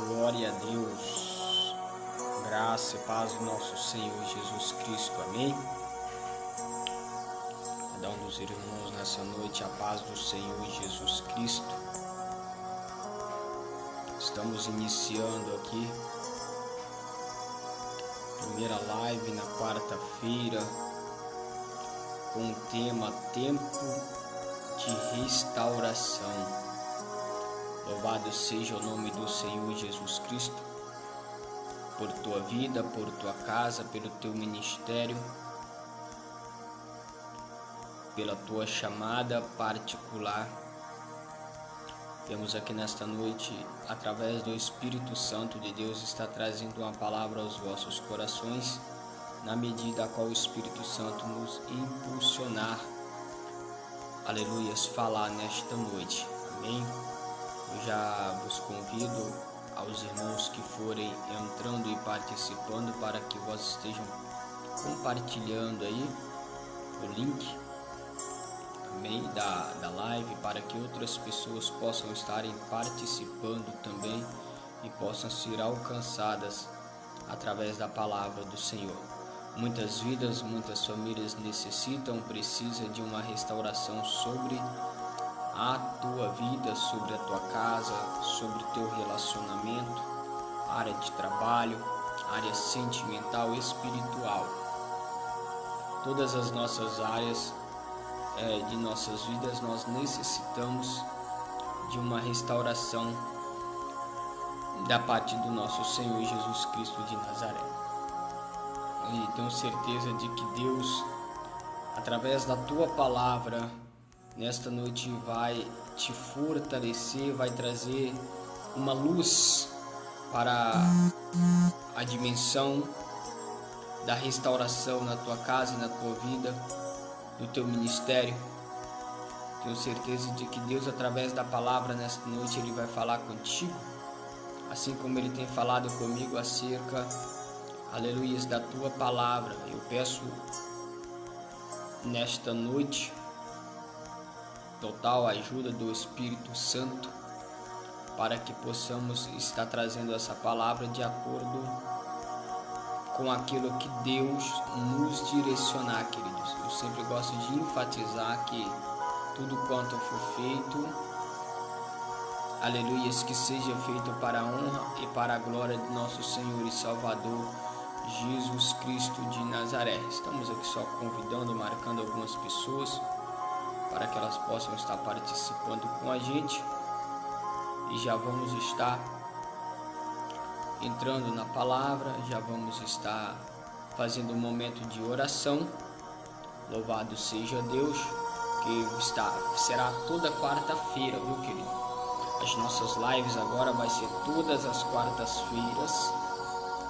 Glória a Deus, graça e paz do nosso Senhor Jesus Cristo, amém? Cada um dos irmãos nessa noite, a paz do Senhor Jesus Cristo. Estamos iniciando aqui a primeira live na quarta-feira com o tema Tempo de Restauração. Louvado seja o nome do Senhor Jesus Cristo, por tua vida, por tua casa, pelo teu ministério, pela tua chamada particular. Temos aqui nesta noite, através do Espírito Santo de Deus, está trazendo uma palavra aos vossos corações, na medida a qual o Espírito Santo nos impulsionar, aleluias, falar nesta noite, amém? Eu já vos convido aos irmãos que forem entrando e participando para que vós estejam compartilhando aí o link, amém, da live, para que outras pessoas possam estarem participando também e possam ser alcançadas através da palavra do Senhor. Muitas vidas, muitas famílias precisam de uma restauração sobre a tua vida, sobre a tua casa, sobre o teu relacionamento, área de trabalho, área sentimental, espiritual. Todas as nossas áreas de nossas vidas, nós necessitamos de uma restauração da parte do nosso Senhor Jesus Cristo de Nazaré. E tenho certeza de que Deus, através da tua palavra, nesta noite vai te fortalecer, vai trazer uma luz para a dimensão da restauração na tua casa e na tua vida, do teu ministério. Tenho certeza de que Deus, através da palavra nesta noite, Ele vai falar contigo, assim como Ele tem falado comigo acerca, aleluias, da tua palavra. Eu peço nesta noite total ajuda do Espírito Santo para que possamos estar trazendo essa palavra de acordo com aquilo que Deus nos direcionar, queridos. Eu sempre gosto de enfatizar que tudo quanto for feito, aleluias, que seja feito para a honra e para a glória de nosso Senhor e Salvador Jesus Cristo de Nazaré. Estamos aqui só convidando, marcando algumas pessoas para que elas possam estar participando com a gente, e já vamos estar entrando na palavra, já vamos estar fazendo um momento de oração. Louvado seja Deus, que será toda quarta-feira, viu, querido? As nossas lives agora vai ser todas as quartas-feiras,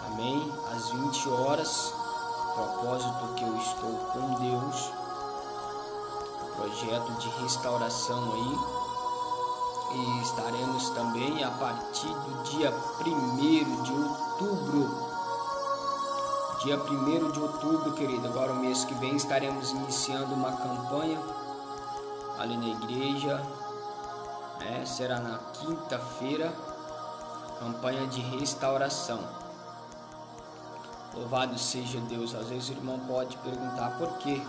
amém? Às 20 horas, propósito que eu estou com Deus, projeto de restauração aí, e estaremos também a partir do dia 1º de outubro. Dia 1º de outubro, querido, agora o mês que vem estaremos iniciando uma campanha ali na igreja, será na quinta-feira, campanha de restauração. Louvado seja Deus. Às vezes o irmão pode perguntar por quê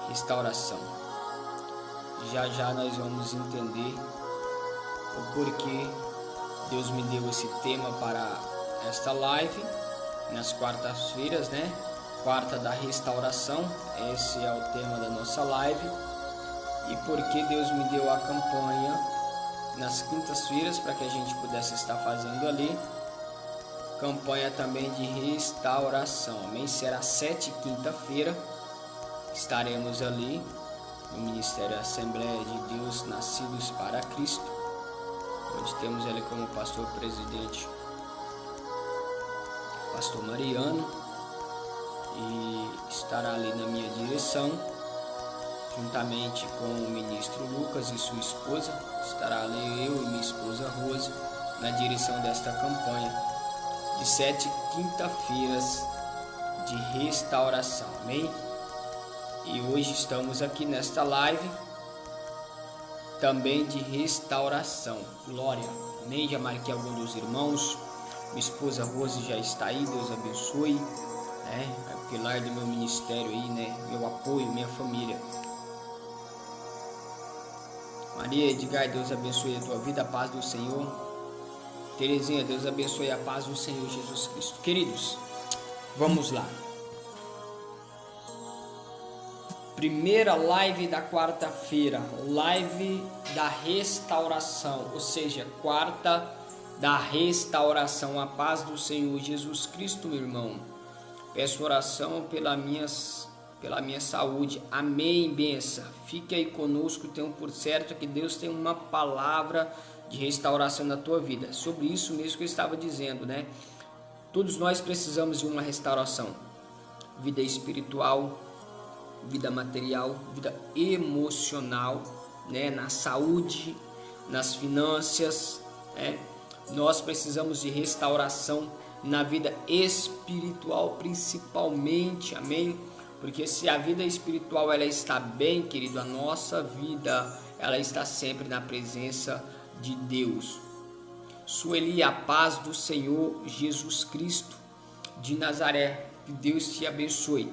restauração. Já já nós vamos entender o porquê Deus me deu esse tema para esta live nas quartas-feiras, Quarta da restauração, esse é o tema da nossa live. E porque Deus me deu a campanha nas quintas-feiras para que a gente pudesse estar fazendo ali campanha também de restauração, amém? Será 7 quinta-feira. Estaremos ali no Ministério Assembleia de Deus Nascidos para Cristo, onde temos ele como pastor presidente, pastor Mariano, e estará ali na minha direção, juntamente com o ministro Lucas e sua esposa. Estará ali eu e minha esposa Rose na direção desta campanha de 7 quinta-feiras de restauração, amém? E hoje estamos aqui nesta live também de restauração. Glória. Nem já marquei algum dos irmãos. Minha esposa Rose já está aí, Deus abençoe. É o pilar do meu ministério aí, né? Meu apoio, minha família. Maria Edgar, Deus abençoe a tua vida, a paz do Senhor. Terezinha, Deus abençoe a paz do Senhor Jesus Cristo. Queridos, vamos lá. Primeira live da quarta-feira, live da restauração, ou seja, quarta da restauração, a paz do Senhor Jesus Cristo, meu irmão. Peço oração pela minha saúde, amém, benção. Fique aí conosco, tenho por certo que Deus tem uma palavra de restauração na tua vida. Sobre isso mesmo que eu estava dizendo, né? Todos nós precisamos de uma restauração, vida espiritual, vida material, vida emocional, né? Na saúde, nas finanças, né? Nós precisamos de restauração na vida espiritual principalmente, amém? Porque se a vida espiritual ela está bem, querido, a nossa vida ela está sempre na presença de Deus. Sueli, a paz do Senhor Jesus Cristo de Nazaré, que Deus te abençoe.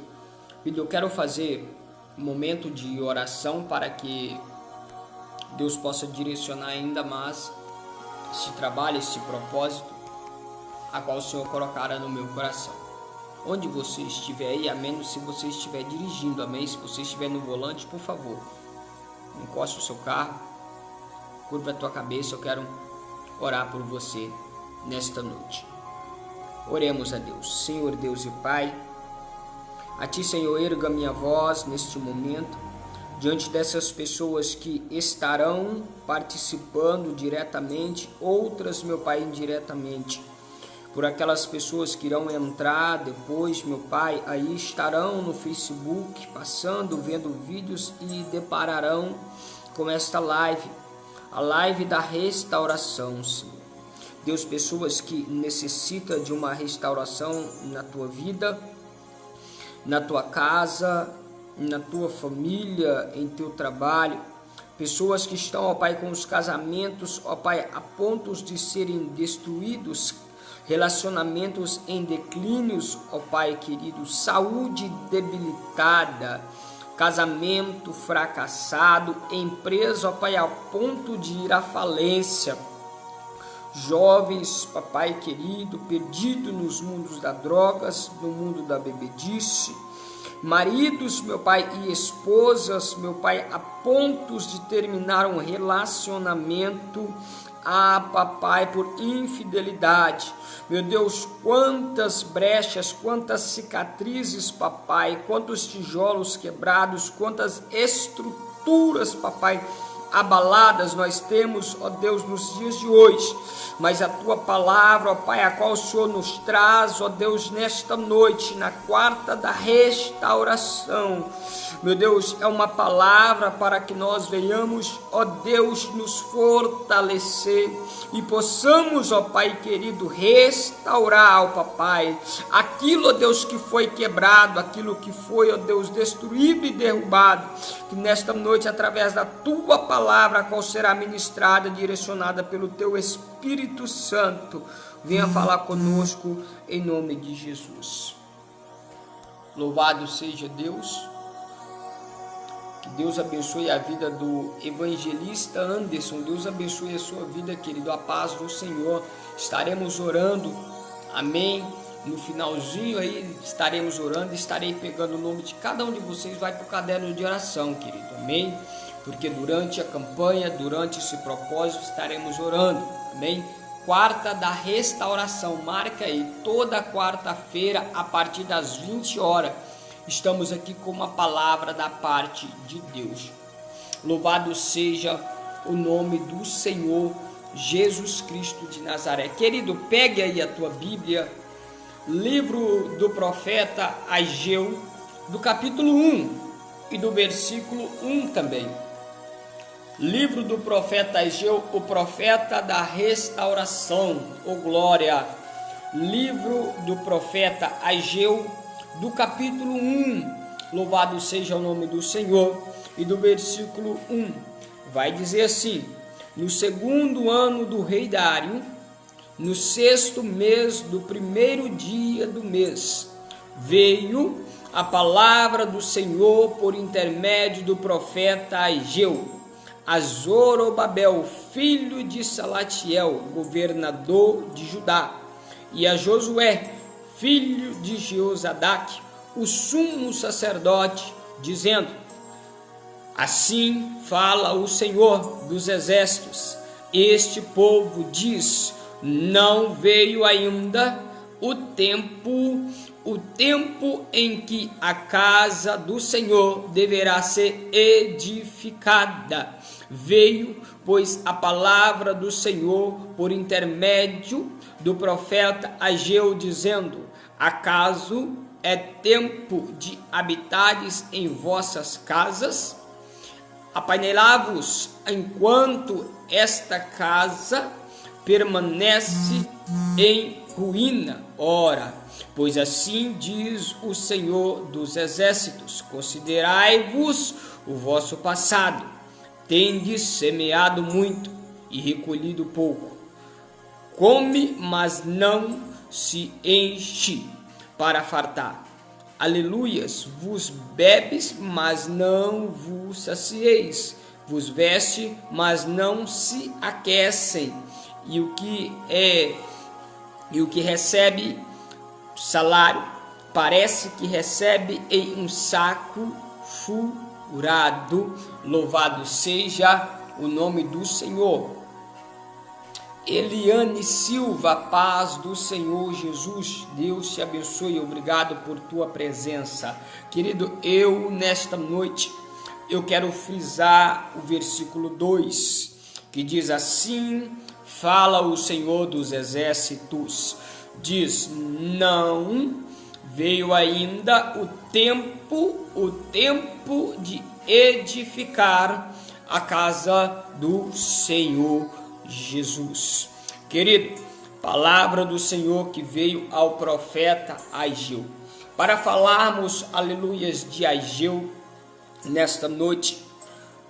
Eu quero fazer um momento de oração para que Deus possa direcionar ainda mais este trabalho, este propósito, a qual o Senhor colocará no meu coração. Onde você estiver aí, a menos se você estiver dirigindo, amém? Se você estiver no volante, por favor, encoste o seu carro, curva a tua cabeça, eu quero orar por você nesta noite. Oremos a Deus. Senhor Deus e Pai, a Ti, Senhor, erga a minha voz neste momento, diante dessas pessoas que estarão participando diretamente, outras, meu Pai, indiretamente. Por aquelas pessoas que irão entrar depois, meu Pai, aí estarão no Facebook, passando, vendo vídeos e depararão com esta live, a live da restauração, Senhor. Deus, pessoas que necessitam de uma restauração na tua vida, na tua casa, na tua família, em teu trabalho, pessoas que estão, ó Pai, com os casamentos, ó Pai, a pontos de serem destruídos, relacionamentos em declínios, ó Pai querido, saúde debilitada, casamento fracassado, empresa, ó Pai, a ponto de ir à falência, jovens, papai querido, perdido nos mundos das drogas, no mundo da bebedice, maridos, meu Pai, e esposas, meu Pai, a pontos de terminar um relacionamento, papai, por infidelidade. Meu Deus, quantas brechas, quantas cicatrizes, papai, quantos tijolos quebrados, quantas estruturas, papai, abaladas nós temos, ó Deus, nos dias de hoje, mas a tua palavra, ó Pai, a qual o Senhor nos traz, ó Deus, nesta noite, na quarta da restauração, meu Deus, é uma palavra para que nós venhamos, ó Deus, nos fortalecer e possamos, ó Pai querido, restaurar, ó Papai, aquilo, ó Deus, que foi quebrado, aquilo que foi, ó Deus, destruído e derrubado, que nesta noite, através da tua palavra, a qual será ministrada, direcionada pelo teu Espírito Santo, venha falar conosco em nome de Jesus. Louvado seja Deus. Que Deus abençoe a vida do evangelista Anderson. Deus abençoe a sua vida, querido. A paz do Senhor. Estaremos orando. Amém. No finalzinho aí estaremos orando. Estarei pegando o nome de cada um de vocês. Vai para o caderno de oração, querido. Amém. Porque durante a campanha, durante esse propósito, estaremos orando. Amém. Quarta da restauração. Marca aí. Toda quarta-feira, a partir das 20 horas. Estamos aqui com uma palavra da parte de Deus. Louvado seja o nome do Senhor Jesus Cristo de Nazaré. Querido, pegue aí a tua Bíblia, livro do profeta Ageu, do capítulo 1 e do versículo 1 também. Livro do profeta Ageu, o profeta da restauração, ô glória. Livro do profeta Ageu, do capítulo 1, louvado seja o nome do Senhor, e do versículo 1, vai dizer assim: no segundo ano do rei Dário, no sexto mês do primeiro dia do mês, veio a palavra do Senhor por intermédio do profeta Ageu a Zorobabel, filho de Salatiel, governador de Judá, e a Josué, filho de Jeozadaque, o sumo sacerdote, dizendo: assim fala o Senhor dos exércitos, este povo diz: não veio ainda o tempo em que a casa do Senhor deverá ser edificada. Veio, pois, a palavra do Senhor por intermédio do profeta Ageu, dizendo: acaso é tempo de habitares em vossas casas? Apainelai-vos enquanto esta casa permanece em ruína. Ora, pois assim diz o Senhor dos exércitos: considerai-vos o vosso passado, tendes semeado muito e recolhido pouco, come, mas não se enche para fartar. Aleluias, vos bebes, mas não vos sacieis, vos veste, mas não se aquecem, e o que recebe salário parece que recebe em um saco furado. Louvado seja o nome do Senhor. Eliane Silva, paz do Senhor Jesus, Deus te abençoe, obrigado por tua presença. Querido, nesta noite, eu quero frisar o versículo 2, que diz assim: fala o Senhor dos exércitos, diz: não veio ainda o tempo de edificar a casa do Senhor Jesus. Querido, palavra do Senhor que veio ao profeta Ageu. Para falarmos, aleluias, de Ageu nesta noite,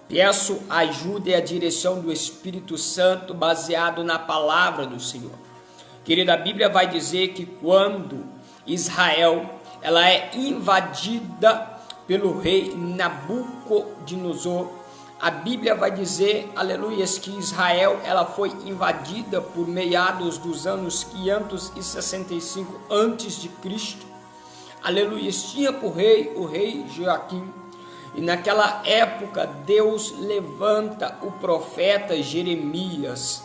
peço a ajuda e a direção do Espírito Santo baseado na palavra do Senhor. Querida, a Bíblia vai dizer que quando Israel ela é invadida pelo rei Nabucodonosor, a Bíblia vai dizer, aleluias, que Israel ela foi invadida por meados dos anos 565 antes de Cristo. Aleluias, tinha por rei o rei Joaquim. E naquela época Deus levanta o profeta Jeremias.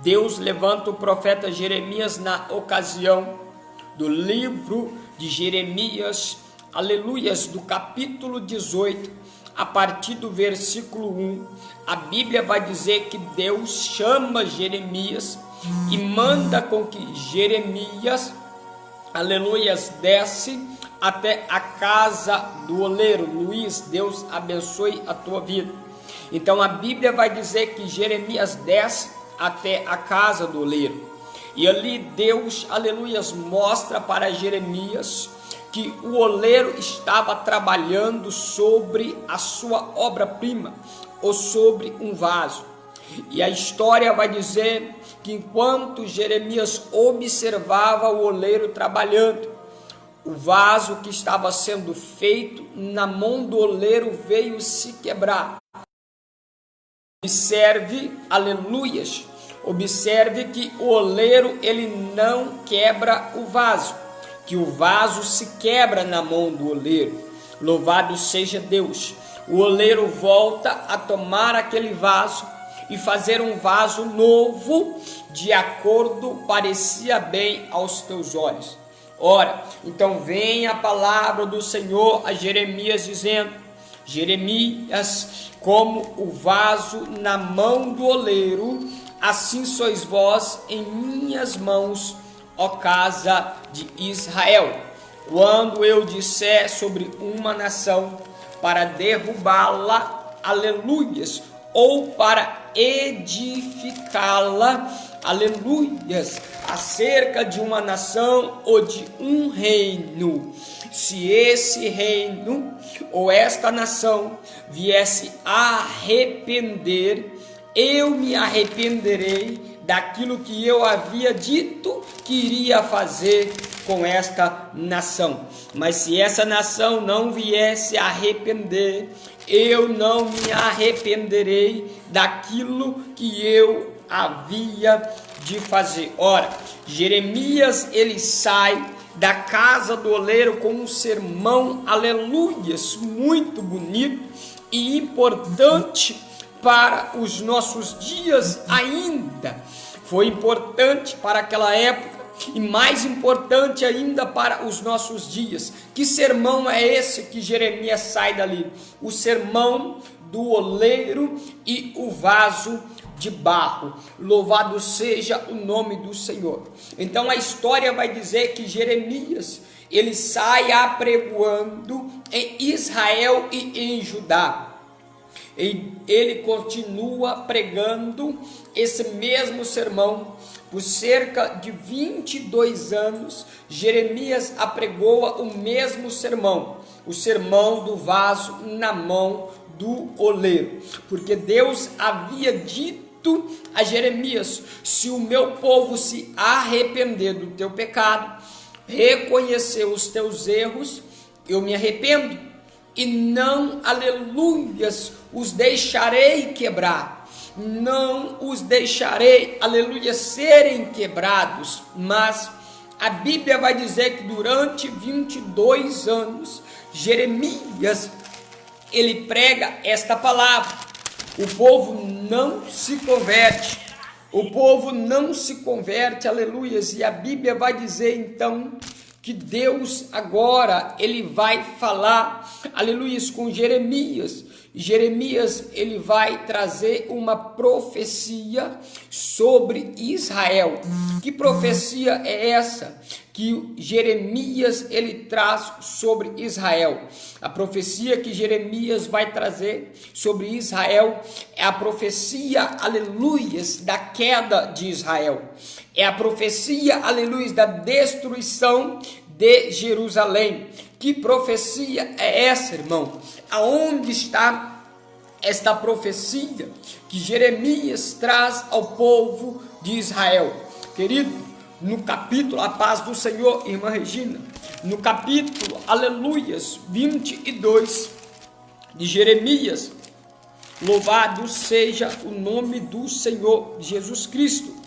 Deus levanta o profeta Jeremias na ocasião do livro de Jeremias, aleluias, do capítulo 18, a partir do versículo 1, a Bíblia vai dizer que Deus chama Jeremias e manda com que Jeremias, aleluias, desce até a casa do oleiro. Luiz, Deus abençoe a tua vida. Então a Bíblia vai dizer que Jeremias desce até a casa do oleiro. E ali Deus, aleluias, mostra para Jeremias que o oleiro estava trabalhando sobre a sua obra-prima, ou sobre um vaso. E a história vai dizer que enquanto Jeremias observava o oleiro trabalhando, o vaso que estava sendo feito na mão do oleiro veio se quebrar. Observe, aleluias, observe que o oleiro ele não quebra o vaso, que o vaso se quebra na mão do oleiro. Louvado seja Deus. O oleiro volta a tomar aquele vaso e fazer um vaso novo, de acordo parecia bem aos teus olhos. Ora, então vem a palavra do Senhor a Jeremias dizendo: Jeremias, como o vaso na mão do oleiro, assim sois vós em minhas mãos, ó casa de Israel. Quando eu disser sobre uma nação para derrubá-la, aleluias, ou para edificá-la, aleluias, acerca de uma nação ou de um reino. Se esse reino ou esta nação viesse a arrepender, eu me arrependerei daquilo que eu havia dito que iria fazer com esta nação. Mas se essa nação não viesse a arrepender, eu não me arrependerei daquilo que eu havia de fazer. Ora, Jeremias, ele sai da casa do oleiro com um sermão, aleluias, muito bonito e importante para os nossos dias ainda. Foi importante para aquela época e mais importante ainda para os nossos dias. Que sermão é esse que Jeremias sai dali? O sermão do oleiro e o vaso de barro. Louvado seja o nome do Senhor. Então a história vai dizer que Jeremias, ele sai apregoando em Israel e em Judá. Ele continua pregando esse mesmo sermão. Por cerca de 22 anos, Jeremias apregoa o mesmo sermão, o sermão do vaso na mão do oleiro, porque Deus havia dito a Jeremias: se o meu povo se arrepender do teu pecado, reconhecer os teus erros, eu me arrependo e não, aleluias, os deixarei quebrar. Não os deixarei, aleluia, serem quebrados. Mas a Bíblia vai dizer que durante 22 anos, Jeremias, ele prega esta palavra. O povo não se converte. O povo não se converte, aleluias. E a Bíblia vai dizer então que Deus agora, ele vai falar, aleluias, com Jeremias. Jeremias, ele vai trazer uma profecia sobre Israel. Que profecia é essa que Jeremias, ele traz sobre Israel? A profecia que Jeremias vai trazer sobre Israel é a profecia, aleluias, da queda de Israel. É a profecia, aleluia, da destruição de Jerusalém. Que profecia é essa, irmão? Aonde está esta profecia que Jeremias traz ao povo de Israel? Querido, no capítulo, a paz do Senhor, irmã Regina, no capítulo, aleluias, 22 de Jeremias, louvado seja o nome do Senhor Jesus Cristo.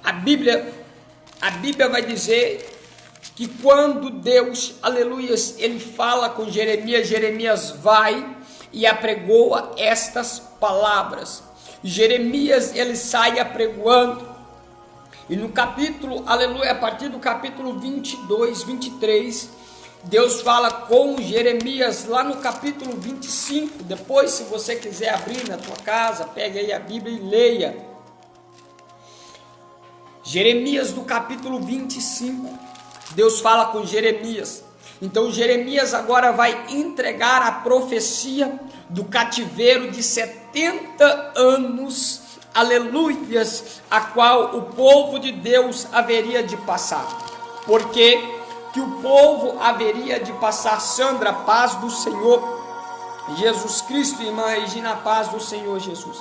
A Bíblia vai dizer que quando Deus, aleluias, ele fala com Jeremias, Jeremias vai e apregoa estas palavras. Jeremias, ele sai apregoando, e no capítulo, aleluia, a partir do capítulo 22, 23, Deus fala com Jeremias lá no capítulo 25, depois se você quiser abrir na tua casa, pega aí a Bíblia e leia. Jeremias do capítulo 25, Deus fala com Jeremias. Então Jeremias agora vai entregar a profecia do cativeiro de 70 anos, aleluias, a qual o povo de Deus haveria de passar. Por que o povo haveria de passar? Sandra, paz do Senhor Jesus Cristo, irmã Regina, paz do Senhor Jesus.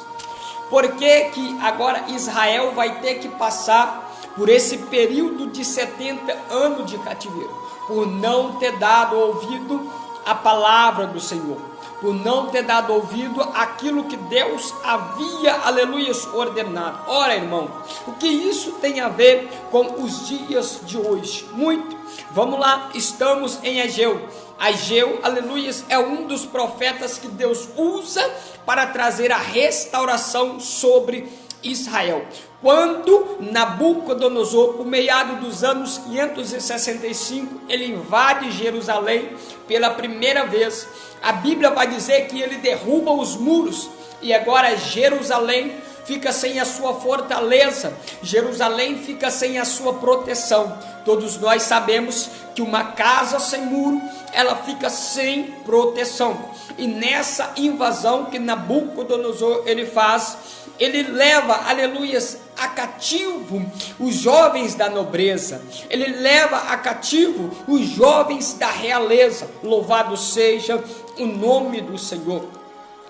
Por que agora Israel vai ter que passar por esse período de 70 anos de cativeiro? Por não ter dado ouvido à palavra do Senhor, por não ter dado ouvido àquilo que Deus havia, aleluia, ordenado. Ora, irmão, o que isso tem a ver com os dias de hoje? Muito. Vamos lá, estamos em Ageu. Ageu, aleluia, é um dos profetas que Deus usa para trazer a restauração sobre Israel. Quando Nabucodonosor, por meado dos anos 565, ele invade Jerusalém pela primeira vez, a Bíblia vai dizer que ele derruba os muros, e agora Jerusalém fica sem a sua fortaleza, Jerusalém fica sem a sua proteção. Todos nós sabemos que uma casa sem muro, ela fica sem proteção. E nessa invasão que Nabucodonosor ele faz, ele leva, aleluias, a cativo os jovens da nobreza, ele leva a cativo os jovens da realeza. Louvado seja o nome do Senhor.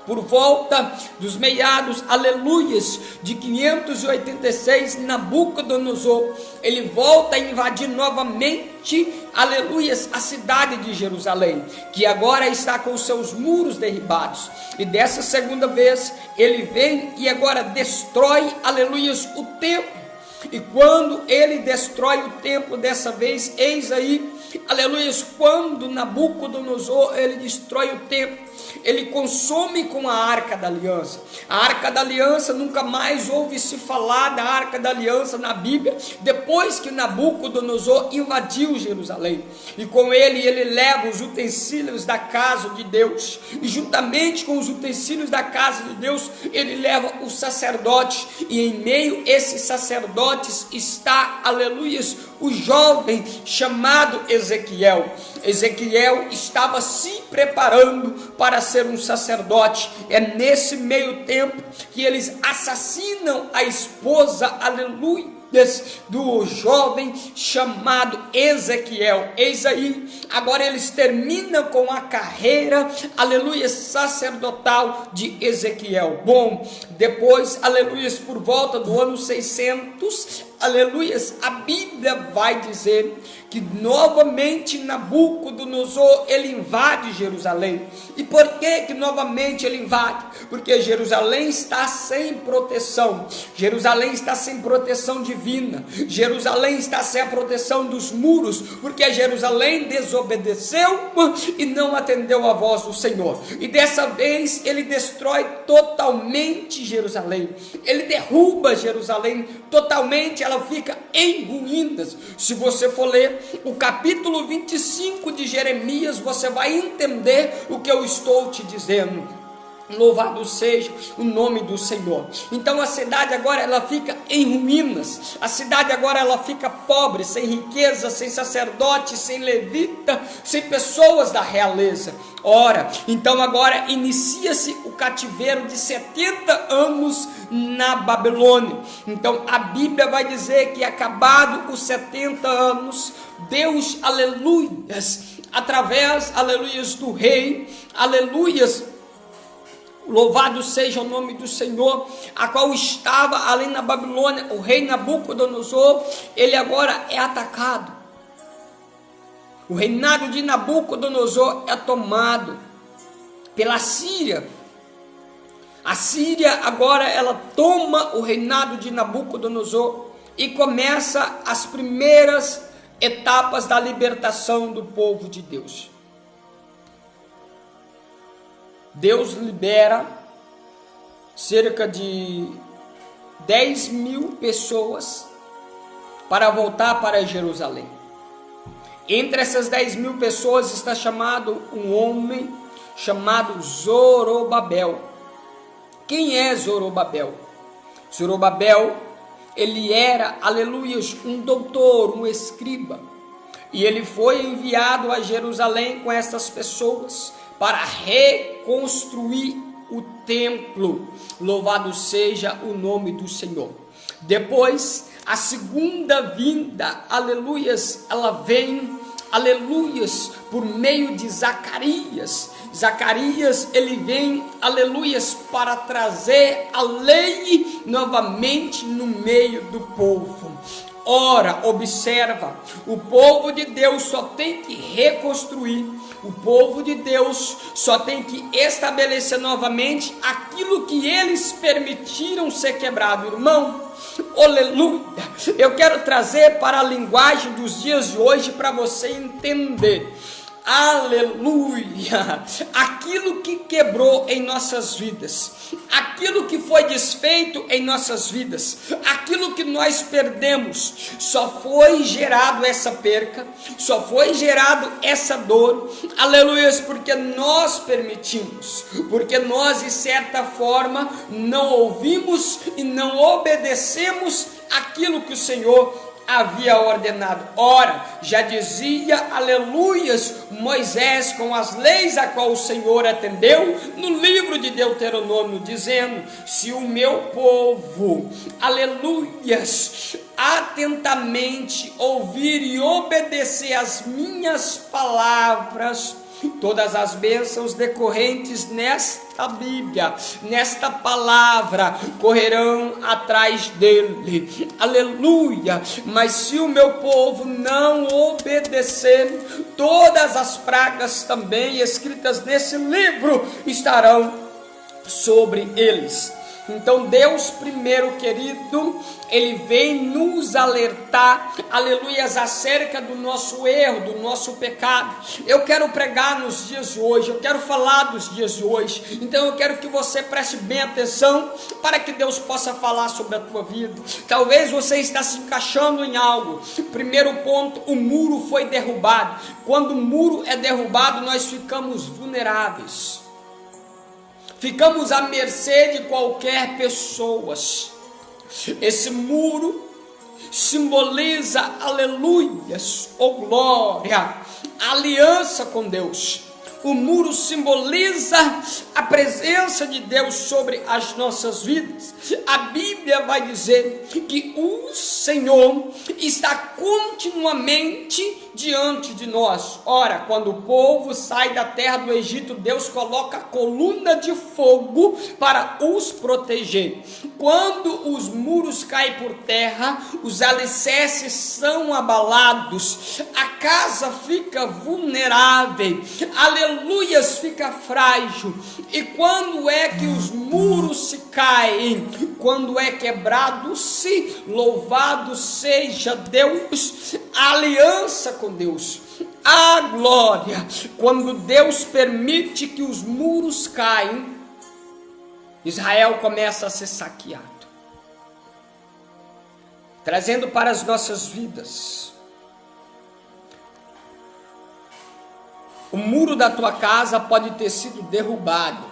Por volta dos meados, aleluias, de 586, Nabucodonosor, ele volta a invadir novamente, aleluias, a cidade de Jerusalém, que agora está com seus muros derribados. E dessa segunda vez, ele vem e agora destrói, aleluias, o templo. E quando ele destrói o templo dessa vez, eis aí, aleluias, quando Nabucodonosor ele destrói o templo, ele consome com a Arca da Aliança. A Arca da Aliança, nunca mais ouve-se falar da Arca da Aliança na Bíblia, depois que Nabucodonosor invadiu Jerusalém. E com ele leva os utensílios da casa de Deus, e juntamente com os utensílios da casa de Deus, ele leva os sacerdotes, e em meio a esses sacerdotes está, aleluias, o jovem chamado Ezequiel. Ezequiel estava se preparando para ser um sacerdote. É nesse meio tempo que eles assassinam a esposa, aleluia, do jovem chamado Ezequiel. Eis aí, agora eles terminam com a carreira, aleluia, sacerdotal de Ezequiel. Bom, depois, aleluia, por volta do ano 600, aleluias, a Bíblia vai dizer que novamente Nabucodonosor ele invade Jerusalém. E por que novamente ele invade? Porque Jerusalém está sem proteção. Jerusalém está sem proteção divina. Jerusalém está sem a proteção dos muros, porque Jerusalém desobedeceu e não atendeu a voz do Senhor. E dessa vez ele destrói totalmente Jerusalém. Ele derruba Jerusalém totalmente, ela fica em ruínas. Se você for ler o capítulo 25 de Jeremias, você vai entender o que eu estou te dizendo. Louvado seja o nome do Senhor. Então a cidade agora ela fica em ruínas. A cidade agora ela fica pobre, sem riqueza, sem sacerdote, sem levita, sem pessoas da realeza. Ora, então agora inicia-se o cativeiro de 70 anos na Babilônia. Então a Bíblia vai dizer que acabado os 70 anos, Deus, aleluias, através, aleluias, do rei, aleluias, louvado seja o nome do Senhor, a qual estava ali na Babilônia, o rei Nabucodonosor, ele agora é atacado. O reinado de Nabucodonosor é tomado pela Síria. A Síria agora ela toma o reinado de Nabucodonosor e começa as primeiras etapas da libertação do povo de Deus. Deus libera cerca de 10.000 pessoas para voltar para Jerusalém. Entre essas 10.000 pessoas está chamado um homem chamado Zorobabel. Quem é Zorobabel? Zorobabel, ele era, aleluia, um doutor, um escriba. E ele foi enviado a Jerusalém com essas pessoas para reconstruir o templo. Louvado seja o nome do Senhor. Depois, a segunda vinda, aleluias, ela vem, aleluias, por meio de Zacarias. Zacarias, ele vem, aleluias, para trazer a lei novamente no meio do povo. Ora, observa, o povo de Deus só tem que reconstruir, o povo de Deus só tem que estabelecer novamente aquilo que eles permitiram ser quebrado. Irmão, aleluia, eu quero trazer para a linguagem dos dias de hoje para você entender. Aleluia! Aquilo que quebrou em nossas vidas, aquilo que foi desfeito em nossas vidas, aquilo que nós perdemos, só foi gerado essa perca, só foi gerado essa dor, aleluia, porque nós permitimos, porque nós de certa forma não ouvimos e não obedecemos aquilo que o Senhor havia ordenado. Ora, já dizia, aleluias, Moisés com as leis a qual o Senhor atendeu no livro de Deuteronômio, dizendo: se o meu povo, aleluias, atentamente ouvir e obedecer as minhas palavras, todas as bênçãos decorrentes nesta Bíblia, nesta palavra, correrão atrás dele, aleluia. Mas se o meu povo não obedecer, todas as pragas também escritas nesse livro estarão sobre eles. Então Deus primeiro, querido, Ele vem nos alertar, aleluias, acerca do nosso erro, do nosso pecado. Eu quero pregar nos dias de hoje, eu quero falar dos dias de hoje, então eu quero que você preste bem atenção, para que Deus possa falar sobre a tua vida. Talvez você está se encaixando em algo. Primeiro ponto, o muro foi derrubado. Quando o muro é derrubado, nós ficamos vulneráveis. Ficamos à mercê de qualquer pessoa. Esse muro simboliza, aleluias, ou glória, aliança com Deus. O muro simboliza a presença de Deus sobre as nossas vidas. A Bíblia vai dizer que o Senhor está continuamente diante de nós. Ora, quando o povo sai da terra do Egito, Deus coloca a coluna de fogo para os proteger. Quando os muros caem por terra, os alicerces são abalados, a casa fica vulnerável, aleluias, fica frágil. E quando é que os muros se caem? Quando é quebrado-se, louvado seja Deus, a aliança com Deus, a glória. Quando Deus permite que os muros caem, Israel começa a ser saqueado, trazendo para as nossas vidas. O muro da tua casa pode ter sido derrubado,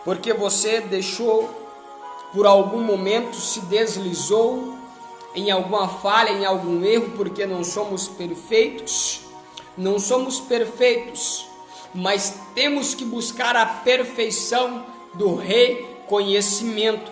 porque você deixou, por algum momento, se deslizou em alguma falha, em algum erro, porque não somos perfeitos. Não somos perfeitos, mas temos que buscar a perfeição do reconhecimento.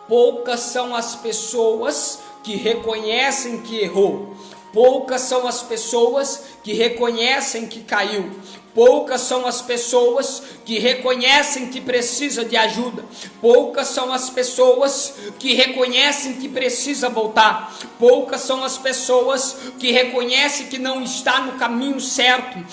Poucas são as pessoas que reconhecem que errou. Poucas são as pessoas que reconhecem que caiu. Poucas são as pessoas que reconhecem que precisa de ajuda. Poucas são as pessoas que reconhecem que precisa voltar. Poucas são as pessoas que reconhecem que não está no caminho certo.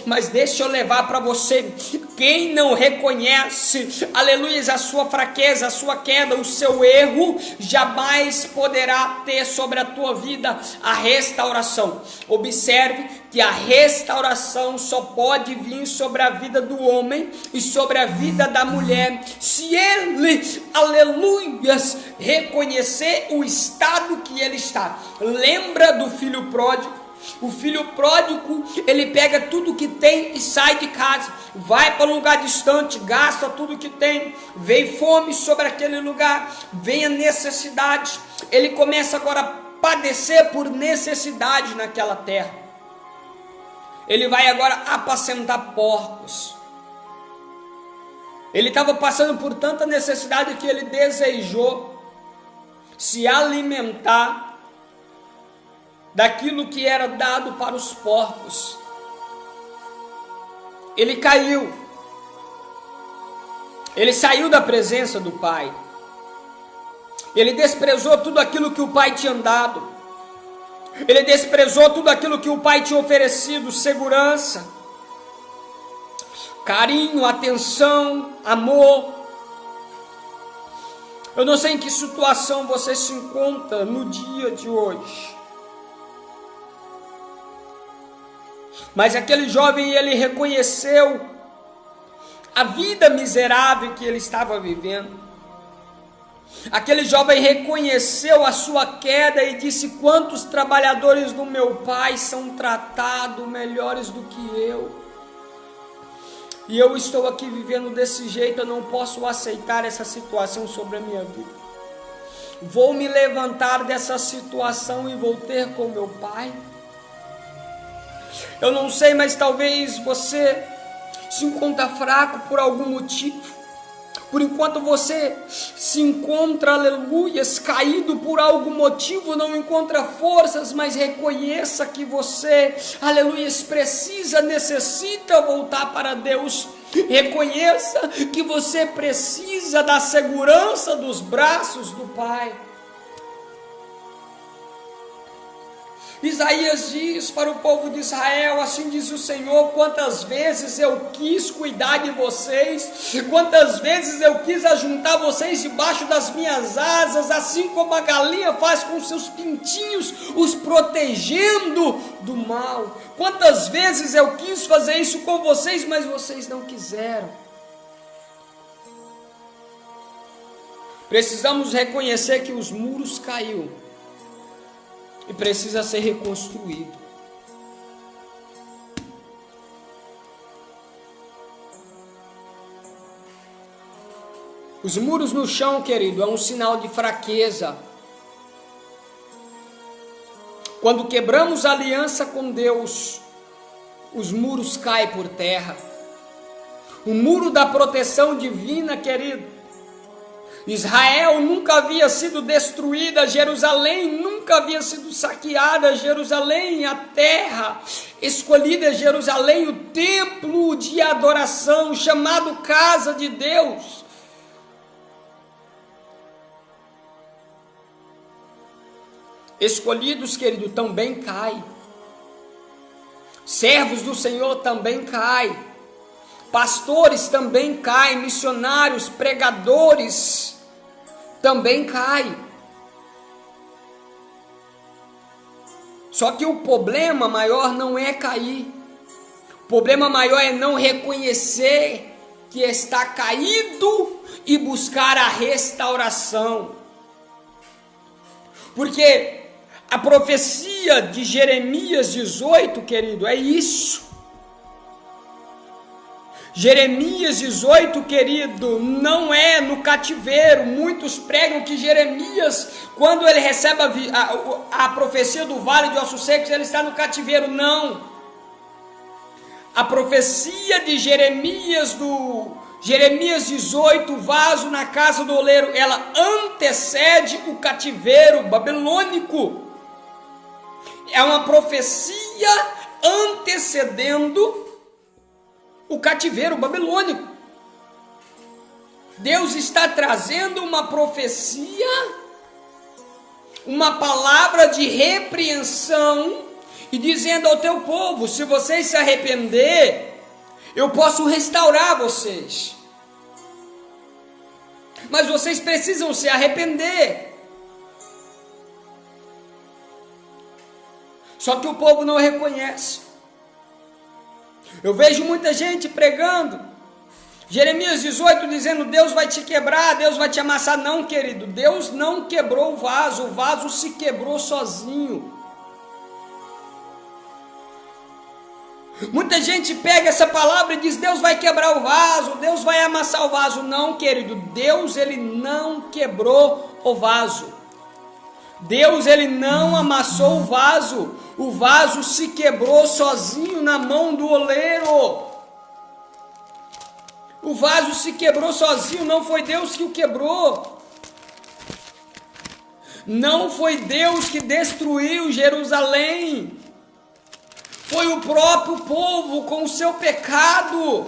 Mas deixa eu levar para você. Quem não reconhece, aleluia, a sua fraqueza, a sua queda, o seu erro, jamais poderá ter sobre a tua vida a restauração. Observe que a restauração só pode vir sobre a vida do homem e sobre a vida da mulher, se ele, aleluias, reconhecer o estado que ele está. Lembra do filho pródigo? O filho pródigo, ele pega tudo que tem e sai de casa, vai para um lugar distante, gasta tudo que tem, vem fome sobre aquele lugar, vem a necessidade, ele começa agora a padecer por necessidade naquela terra. Ele vai agora apacentar porcos. Ele estava passando por tanta necessidade que ele desejou se alimentar daquilo que era dado para os porcos. Ele caiu. Ele saiu da presença do pai. Ele desprezou tudo aquilo que o pai tinha dado. Ele desprezou tudo aquilo que o pai tinha oferecido: segurança, carinho, atenção, amor. Eu não sei em que situação você se encontra no dia de hoje. Mas aquele jovem, ele reconheceu a vida miserável que ele estava vivendo. Aquele jovem reconheceu a sua queda e disse: quantos trabalhadores do meu pai são tratados melhores do que eu? E eu estou aqui vivendo desse jeito, eu não posso aceitar essa situação sobre a minha vida. Vou me levantar dessa situação e vou ter com meu pai. Eu não sei, mas talvez você se encontra fraco por algum motivo. Por enquanto você se encontra, aleluias, caído por algum motivo, não encontra forças, mas reconheça que você, aleluias, precisa, necessita voltar para Deus. Reconheça que você precisa da segurança dos braços do Pai. Isaías diz para o povo de Israel: assim diz o Senhor, quantas vezes eu quis cuidar de vocês, quantas vezes eu quis ajuntar vocês debaixo das minhas asas, assim como a galinha faz com seus pintinhos, os protegendo do mal. Quantas vezes eu quis fazer isso com vocês, mas vocês não quiseram. Precisamos reconhecer que os muros caíram e precisa ser reconstruído. Os muros no chão, querido, é um sinal de fraqueza. Quando quebramos a aliança com Deus, os muros caem por terra. O muro da proteção divina, querido. Israel nunca havia sido destruída, Jerusalém nunca havia sido saqueada, Jerusalém, a terra escolhida, Jerusalém, o templo de adoração, chamado casa de Deus. Escolhidos, querido, também cai. Servos do Senhor também cai. Pastores também caem, missionários, pregadores também caem. Só que o problema maior não é cair. O problema maior é não reconhecer que está caído e buscar a restauração. Porque a profecia de Jeremias 18, querido, é isso. Jeremias 18, querido, não é no cativeiro. Muitos pregam que Jeremias, quando ele recebe a profecia do vale de ossos secos, ele está no cativeiro. Não. A profecia de Jeremias 18, vaso na casa do oleiro, ela antecede o cativeiro babilônico. É uma profecia antecedendo o cativeiro babilônico. Deus está trazendo uma profecia, uma palavra de repreensão e dizendo ao teu povo: se vocês se arrepender, eu posso restaurar vocês. Mas vocês precisam se arrepender. Só que o povo não reconhece. Eu vejo muita gente pregando Jeremias 18 dizendo: Deus vai te quebrar, Deus vai te amassar. Não, querido, Deus não quebrou o vaso se quebrou sozinho. Muita gente pega essa palavra e diz: Deus vai quebrar o vaso, Deus vai amassar o vaso. Não, querido, Deus, ele não quebrou o vaso. Deus, ele não amassou o vaso se quebrou sozinho na mão do oleiro. O vaso se quebrou sozinho, não foi Deus que o quebrou. Não foi Deus que destruiu Jerusalém. Foi o próprio povo com o seu pecado.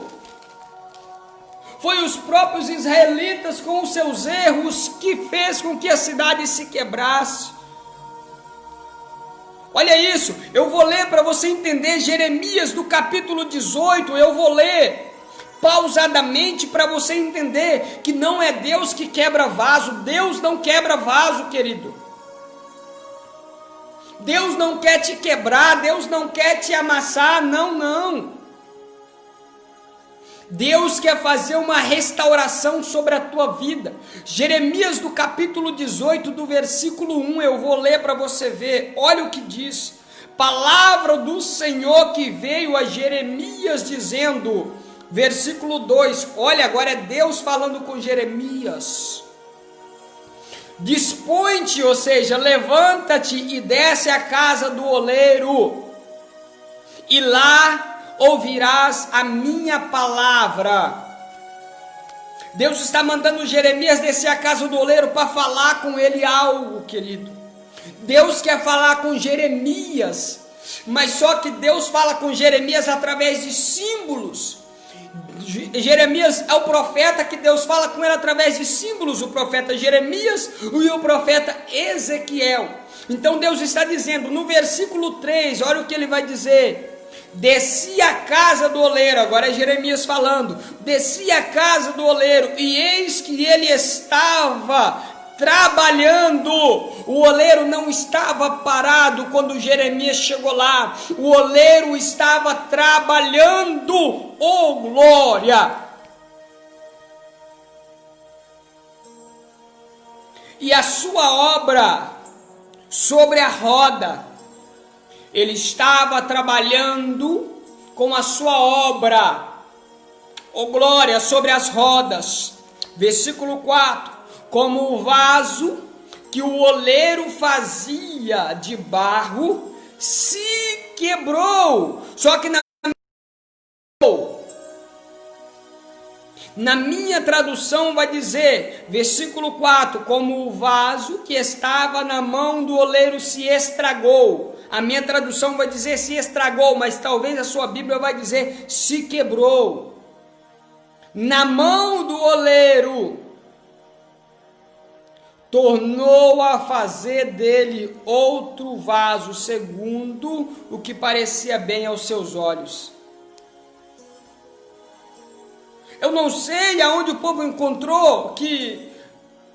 Foi os próprios israelitas com os seus erros que fez com que a cidade se quebrasse. Olha isso, eu vou ler para você entender Jeremias do capítulo 18, eu vou ler pausadamente para você entender que não é Deus que quebra vaso. Deus não quebra vaso, querido. Deus não quer te quebrar, Deus não quer te amassar, não. Deus quer fazer uma restauração sobre a tua vida. Jeremias do capítulo 18, do versículo 1, eu vou ler para você ver. Olha o que diz. Palavra do Senhor que veio a Jeremias dizendo, versículo 2, olha, agora é Deus falando com Jeremias. Dispõe-te, ou seja, levanta-te e desce à casa do oleiro, e lá ouvirás a minha palavra. Deus está mandando Jeremias descer à casa do oleiro para falar com ele algo, querido. Deus quer falar com Jeremias, mas só que Deus fala com Jeremias através de símbolos. Jeremias é o profeta que Deus fala com ele através de símbolos, o profeta Jeremias e o profeta Ezequiel. Então Deus está dizendo no versículo 3, olha o que ele vai dizer: desci à casa do oleiro, agora é Jeremias falando, desci à casa do oleiro, e eis que ele estava trabalhando. O oleiro não estava parado quando Jeremias chegou lá, o oleiro estava trabalhando, oh glória! E a sua obra sobre a roda, ele estava trabalhando com a sua obra, oh glória, sobre as rodas. Versículo 4, como o vaso que o oleiro fazia de barro se quebrou. Só que na minha tradução vai dizer, versículo 4, como o vaso que estava na mão do oleiro se estragou. A minha tradução vai dizer se estragou, mas talvez a sua Bíblia vai dizer se quebrou. Na mão do oleiro, tornou a fazer dele outro vaso, segundo o que parecia bem aos seus olhos. Eu não sei aonde o povo encontrou que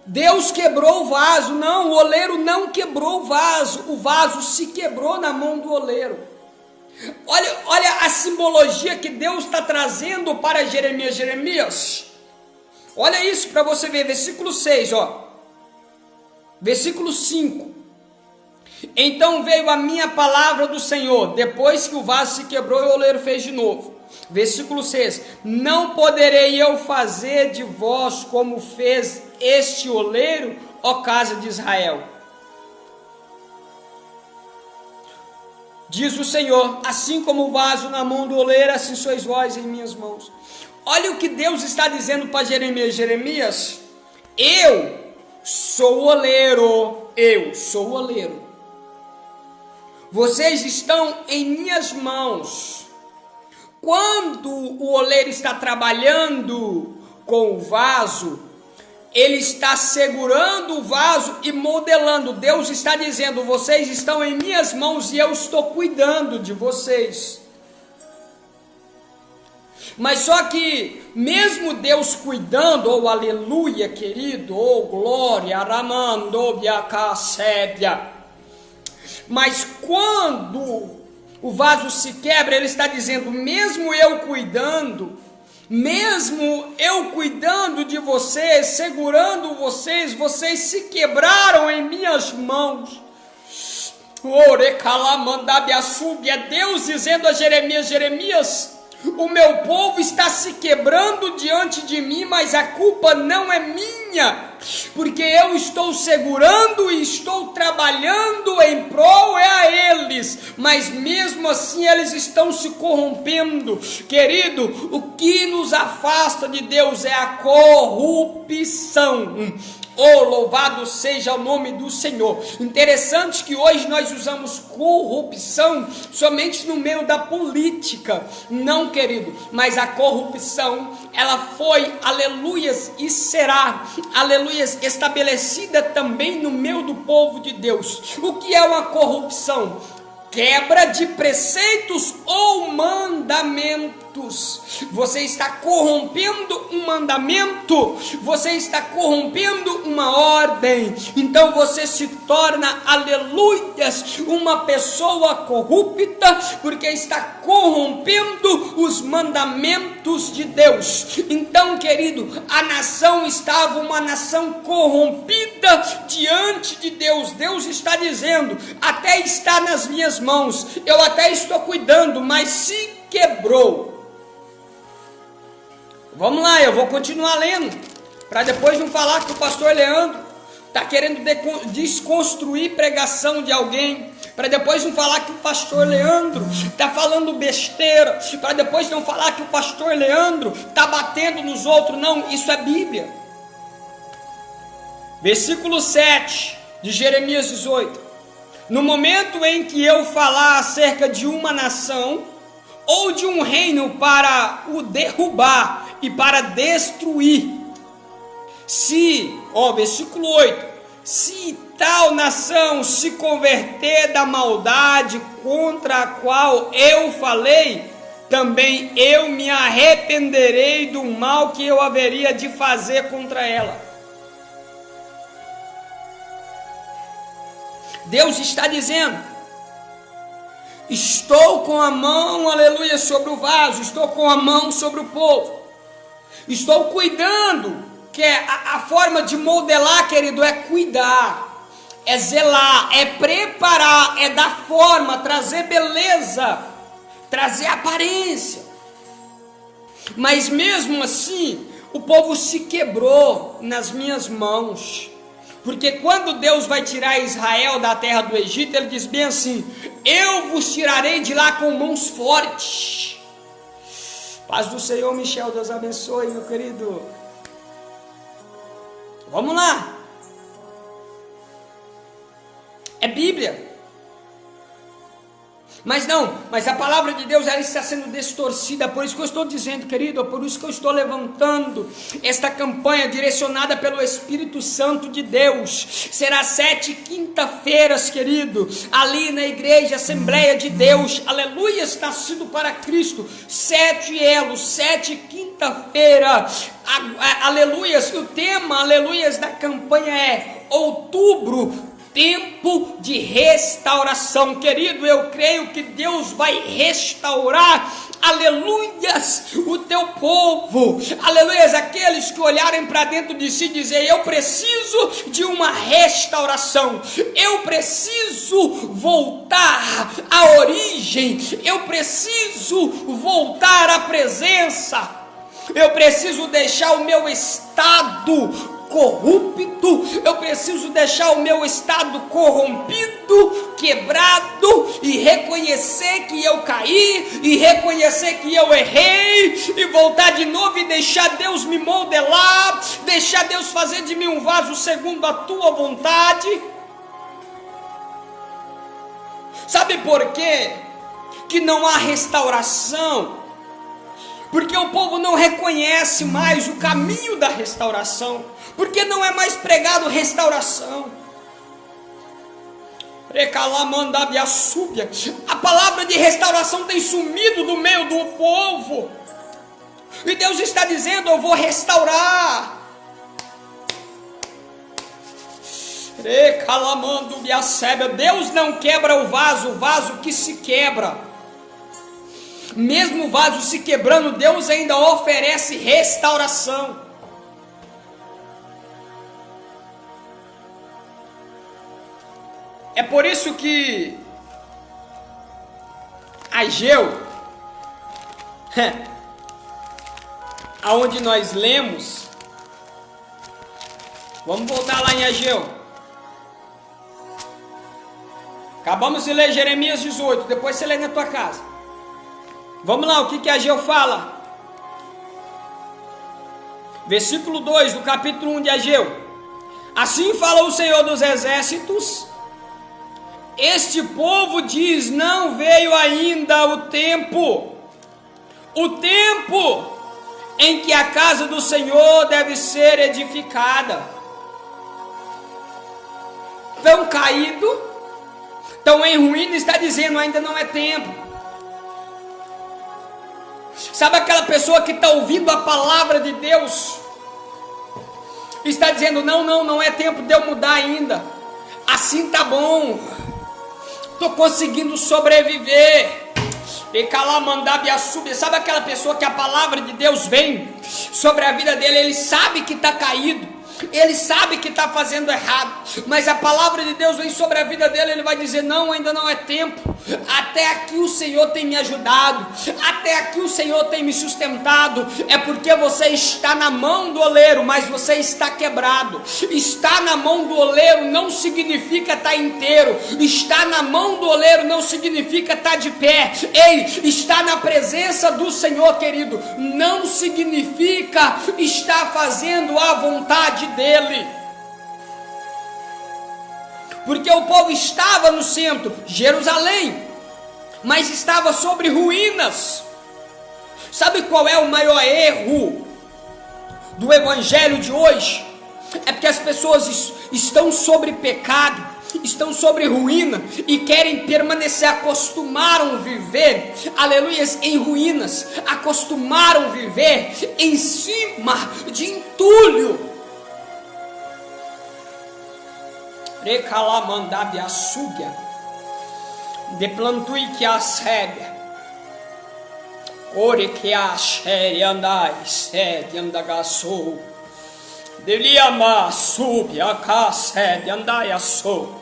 Deus quebrou o vaso. Não, o oleiro não quebrou o vaso se quebrou na mão do oleiro. Olha a simbologia que Deus está trazendo para Jeremias. Jeremias, olha isso para você ver, versículo 6, ó. Versículo 5, então veio a minha palavra do Senhor, depois que o vaso se quebrou e o oleiro fez de novo. Versículo 6, não poderei eu fazer de vós como fez este oleiro, ó casa de Israel. Diz o Senhor, assim como o vaso na mão do oleiro, assim sois vós em minhas mãos. Olha o que Deus está dizendo para Jeremias. Jeremias, eu sou o oleiro, eu sou o oleiro. Vocês estão em minhas mãos. Quando o oleiro está trabalhando com o vaso, ele está segurando o vaso e modelando. Deus está dizendo, vocês estão em minhas mãos e eu estou cuidando de vocês. Mas só que, mesmo Deus cuidando, oh aleluia querido, oh glória, aramando, biacacébia, mas quando o vaso se quebra, ele está dizendo, mesmo eu cuidando de vocês, segurando vocês, vocês se quebraram em minhas mãos. É Deus dizendo a Jeremias, Jeremias, o meu povo está se quebrando diante de mim, mas a culpa não é minha, porque eu estou segurando e estou trabalhando em prol a eles, mas mesmo assim eles estão se corrompendo. Querido, o que nos afasta de Deus é a corrupção. Oh, louvado seja o nome do Senhor. Interessante que hoje nós usamos corrupção somente no meio da política. Não, querido, mas a corrupção, ela foi, aleluias, e será, aleluias, estabelecida também no meio do povo de Deus. O que é uma corrupção? Quebra de preceitos ou mandamentos. Você está corrompendo um mandamento, você está corrompendo uma ordem, então você se torna, aleluias, uma pessoa corrupta, porque está corrompendo os mandamentos de Deus. Então, querido, a nação estava uma nação corrompida diante de Deus. Deus está dizendo, até está nas minhas mãos, eu até estou cuidando, mas se quebrou. Vamos lá, eu vou continuar lendo, para depois não falar que o pastor Leandro está querendo desconstruir pregação de alguém, para depois não falar que o pastor Leandro está falando besteira, para depois não falar que o pastor Leandro está batendo nos outros. Não, isso é Bíblia. Versículo 7 de Jeremias 18: no momento em que eu falar acerca de uma nação ou de um reino para o derrubar e para destruir, versículo 8, se tal nação se converter da maldade contra a qual eu falei, também eu me arrependerei do mal que eu haveria de fazer contra ela. Deus está dizendo, estou com a mão, aleluia, sobre o vaso, estou com a mão sobre o povo, estou cuidando, que é a forma de modelar, querido, é cuidar, é zelar, é preparar, é dar forma, trazer beleza, trazer aparência. Mas mesmo assim, o povo se quebrou nas minhas mãos. Porque quando Deus vai tirar Israel da terra do Egito, ele diz bem assim, eu vos tirarei de lá com mãos fortes. Paz do Senhor, Michel, Deus abençoe, meu querido. Vamos lá. É Bíblia. Mas a palavra de Deus, ela está sendo distorcida. Por isso que eu estou dizendo, querido, por isso que eu estou levantando esta campanha direcionada pelo Espírito Santo de Deus. Será 7 quinta-feiras, querido, ali na igreja Assembleia de Deus, aleluias, nascido para Cristo, 7 elos, 7 quinta-feira, aleluias. O tema, aleluias, da campanha é outubro, tempo de restauração. Querido, eu creio que Deus vai restaurar, aleluias, o teu povo, aleluias, aqueles que olharem para dentro de si e dizer, eu preciso de uma restauração, eu preciso voltar à origem, eu preciso voltar à presença, eu preciso deixar o meu estado corrupto, eu preciso deixar o meu estado corrompido, quebrado, e reconhecer que eu caí, e reconhecer que eu errei, e voltar de novo e deixar Deus me modelar, deixar Deus fazer de mim um vaso segundo a tua vontade. Sabe por quê que não há restauração? Porque o povo não reconhece mais o caminho da restauração, porque não é mais pregado restauração. A palavra de restauração tem sumido do meio do povo, e Deus está dizendo, eu vou restaurar. Deus não quebra o vaso que se quebra. Mesmo o vaso se quebrando, Deus ainda oferece restauração. É por isso que Ageu, aonde nós lemos, vamos voltar lá em Ageu. Acabamos de ler Jeremias 18, depois você lê na tua casa. Vamos lá, o que Ageu fala? Versículo 2 do capítulo 1 de Ageu. Assim fala o Senhor dos Exércitos, este povo diz, não veio ainda o tempo em que a casa do Senhor deve ser edificada. Tão caído, tão em ruína, está dizendo, ainda não é tempo. Sabe aquela pessoa que está ouvindo a palavra de Deus, está dizendo, não é tempo de eu mudar ainda, assim tá bom, estou conseguindo sobreviver. Sabe aquela pessoa que a palavra de Deus vem sobre a vida dele, ele sabe que está caído, ele sabe que está fazendo errado, mas a palavra de Deus vem sobre a vida dele, ele vai dizer, não, ainda não é tempo, até aqui o Senhor tem me ajudado, até aqui o Senhor tem me sustentado, é porque você está na mão do oleiro, mas você está quebrado. Estar na mão do oleiro não significa estar inteiro, estar na mão do oleiro não significa estar de pé. Ei, estar na presença do Senhor, querido, não significa estar fazendo a vontade dele, porque o povo estava no centro, Jerusalém, mas estava sobre ruínas. Sabe qual é o maior erro do evangelho de hoje? É porque as pessoas estão sobre pecado, estão sobre ruína e querem permanecer, acostumaram viver, aleluias, em ruínas, acostumaram viver em cima de entulho. Recalamandabia súbia, de plantui que a sébia, ore que a xere andai, sede andagaçou, deliama súbia, cá sede andai assou,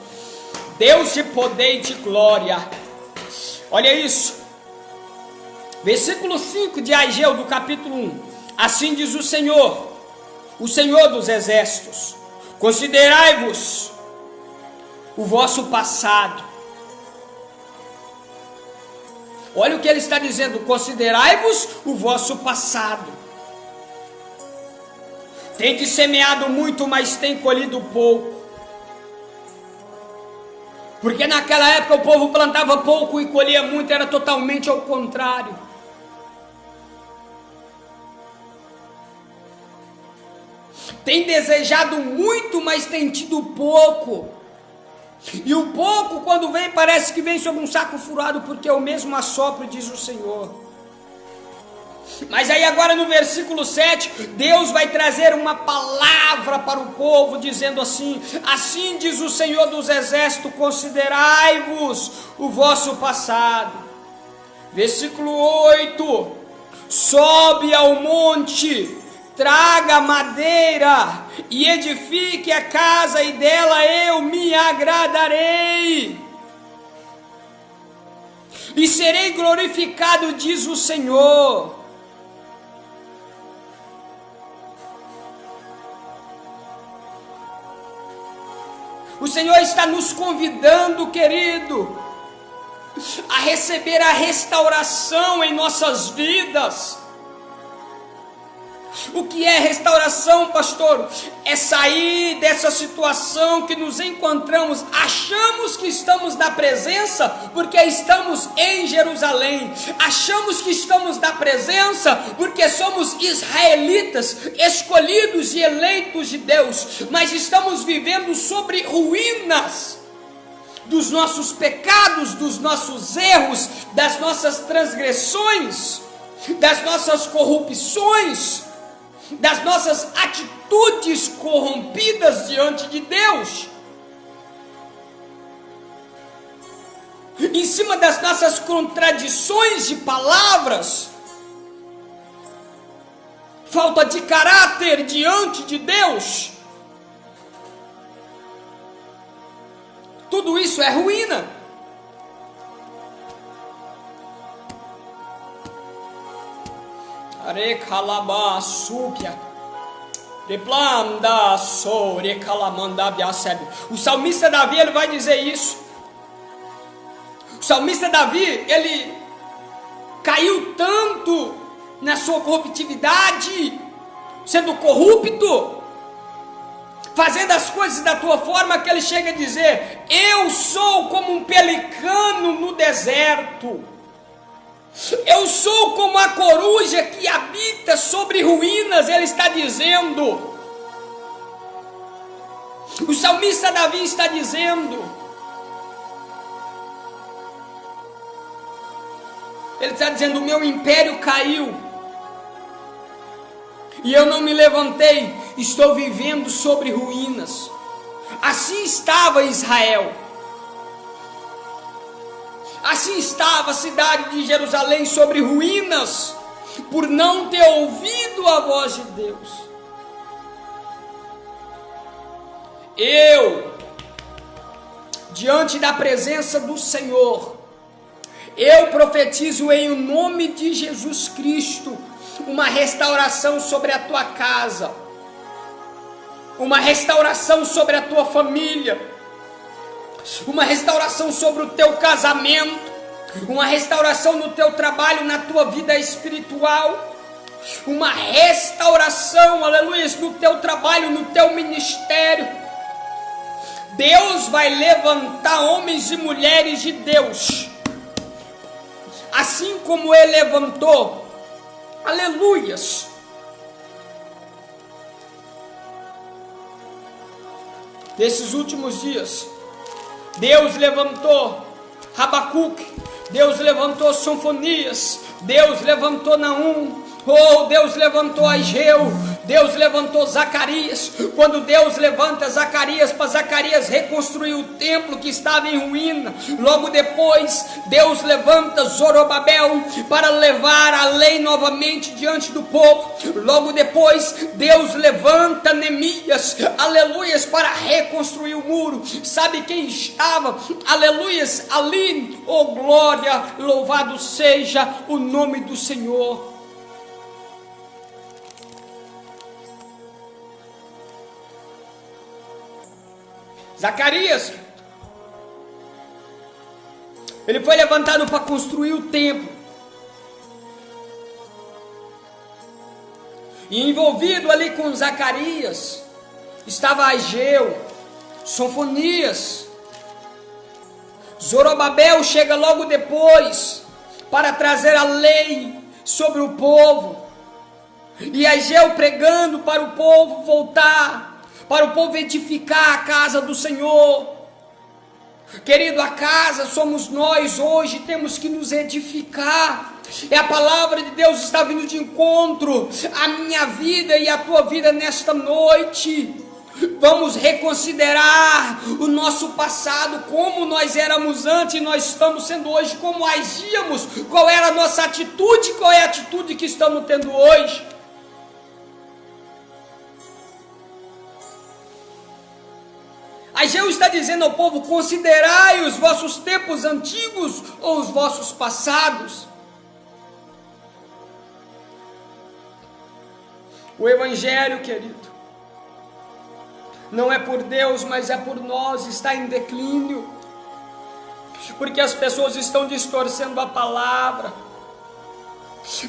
Deus de poder e de glória. Olha isso, versículo 5 de Ageu, do capítulo 1, assim diz o Senhor dos exércitos, considerai-vos o vosso passado. Olha o que ele está dizendo, considerai-vos o vosso passado. Tem semeado muito, mas tem colhido pouco. Porque naquela época o povo plantava pouco e colhia muito, era totalmente ao contrário. Tem desejado muito, mas tem tido pouco. E o pouco, quando vem, parece que vem sobre um saco furado, porque é o mesmo assopro, diz o Senhor. Mas aí agora no versículo 7, Deus vai trazer uma palavra para o povo, dizendo assim, assim diz o Senhor dos exércitos, considerai-vos o vosso passado. Versículo 8, sobe ao monte, traga madeira e edifique a casa, e dela eu me agradarei e serei glorificado, diz o Senhor. O Senhor está nos convidando, querido, a receber a restauração em nossas vidas. O que é restauração, pastor? É sair dessa situação que nos encontramos, achamos que estamos na presença porque estamos em Jerusalém, achamos que estamos na presença porque somos israelitas, escolhidos e eleitos de Deus, mas estamos vivendo sobre ruínas dos nossos pecados, dos nossos erros, das nossas transgressões, das nossas corrupções, das nossas atitudes corrompidas diante de Deus, em cima das nossas contradições de palavras, falta de caráter diante de Deus. Tudo isso é ruína. O salmista Davi, ele vai dizer isso. O salmista Davi, ele caiu tanto na sua corruptividade, sendo corrupto, fazendo as coisas da tua forma, que ele chega a dizer: eu sou como um pelicano no deserto, eu sou como a coruja que habita sobre ruínas. Ele está dizendo, o salmista Davi está dizendo: Ele está dizendo: o meu império caiu e eu não me levantei, estou vivendo sobre ruínas. Assim estava Israel, assim estava a cidade de Jerusalém sobre ruínas, por não ter ouvido a voz de Deus. Eu, diante da presença do Senhor, eu profetizo em nome de Jesus Cristo uma restauração sobre a tua casa, uma restauração sobre a tua família, uma restauração sobre o teu casamento, uma restauração no teu trabalho, na tua vida espiritual, uma restauração, aleluia, no teu trabalho, no teu ministério. Deus vai levantar homens e mulheres de Deus, assim como Ele levantou, aleluias, nesses últimos dias. Deus levantou Abacuque, Deus levantou Sofonias, Deus levantou Naum, Deus levantou Ageu, Deus levantou Zacarias. Quando Deus levanta Zacarias, para Zacarias reconstruir o templo que estava em ruína, logo depois Deus levanta Zorobabel para levar a lei novamente diante do povo. Logo depois Deus levanta Neemias, aleluias, para reconstruir o muro. Sabe quem estava, aleluias, ali? Oh glória, louvado seja o nome do Senhor. Zacarias, ele foi levantado para construir o templo, e envolvido ali com Zacarias estava Ageu, Sofonias. Zorobabel chega logo depois para trazer a lei sobre o povo, e Ageu pregando para o povo voltar, para o povo edificar a casa do Senhor. Querido, a casa somos nós hoje, temos que nos edificar. É a palavra de Deus está vindo de encontro à minha vida e à tua vida nesta noite. Vamos reconsiderar o nosso passado, como nós éramos antes e nós estamos sendo hoje, como agíamos, qual era a nossa atitude, qual é a atitude que estamos tendo hoje. Ageu está dizendo ao povo: considerai os vossos tempos antigos ou os vossos passados. O evangelho, querido, não é por Deus, mas é por nós, está em declínio, porque as pessoas estão distorcendo a palavra,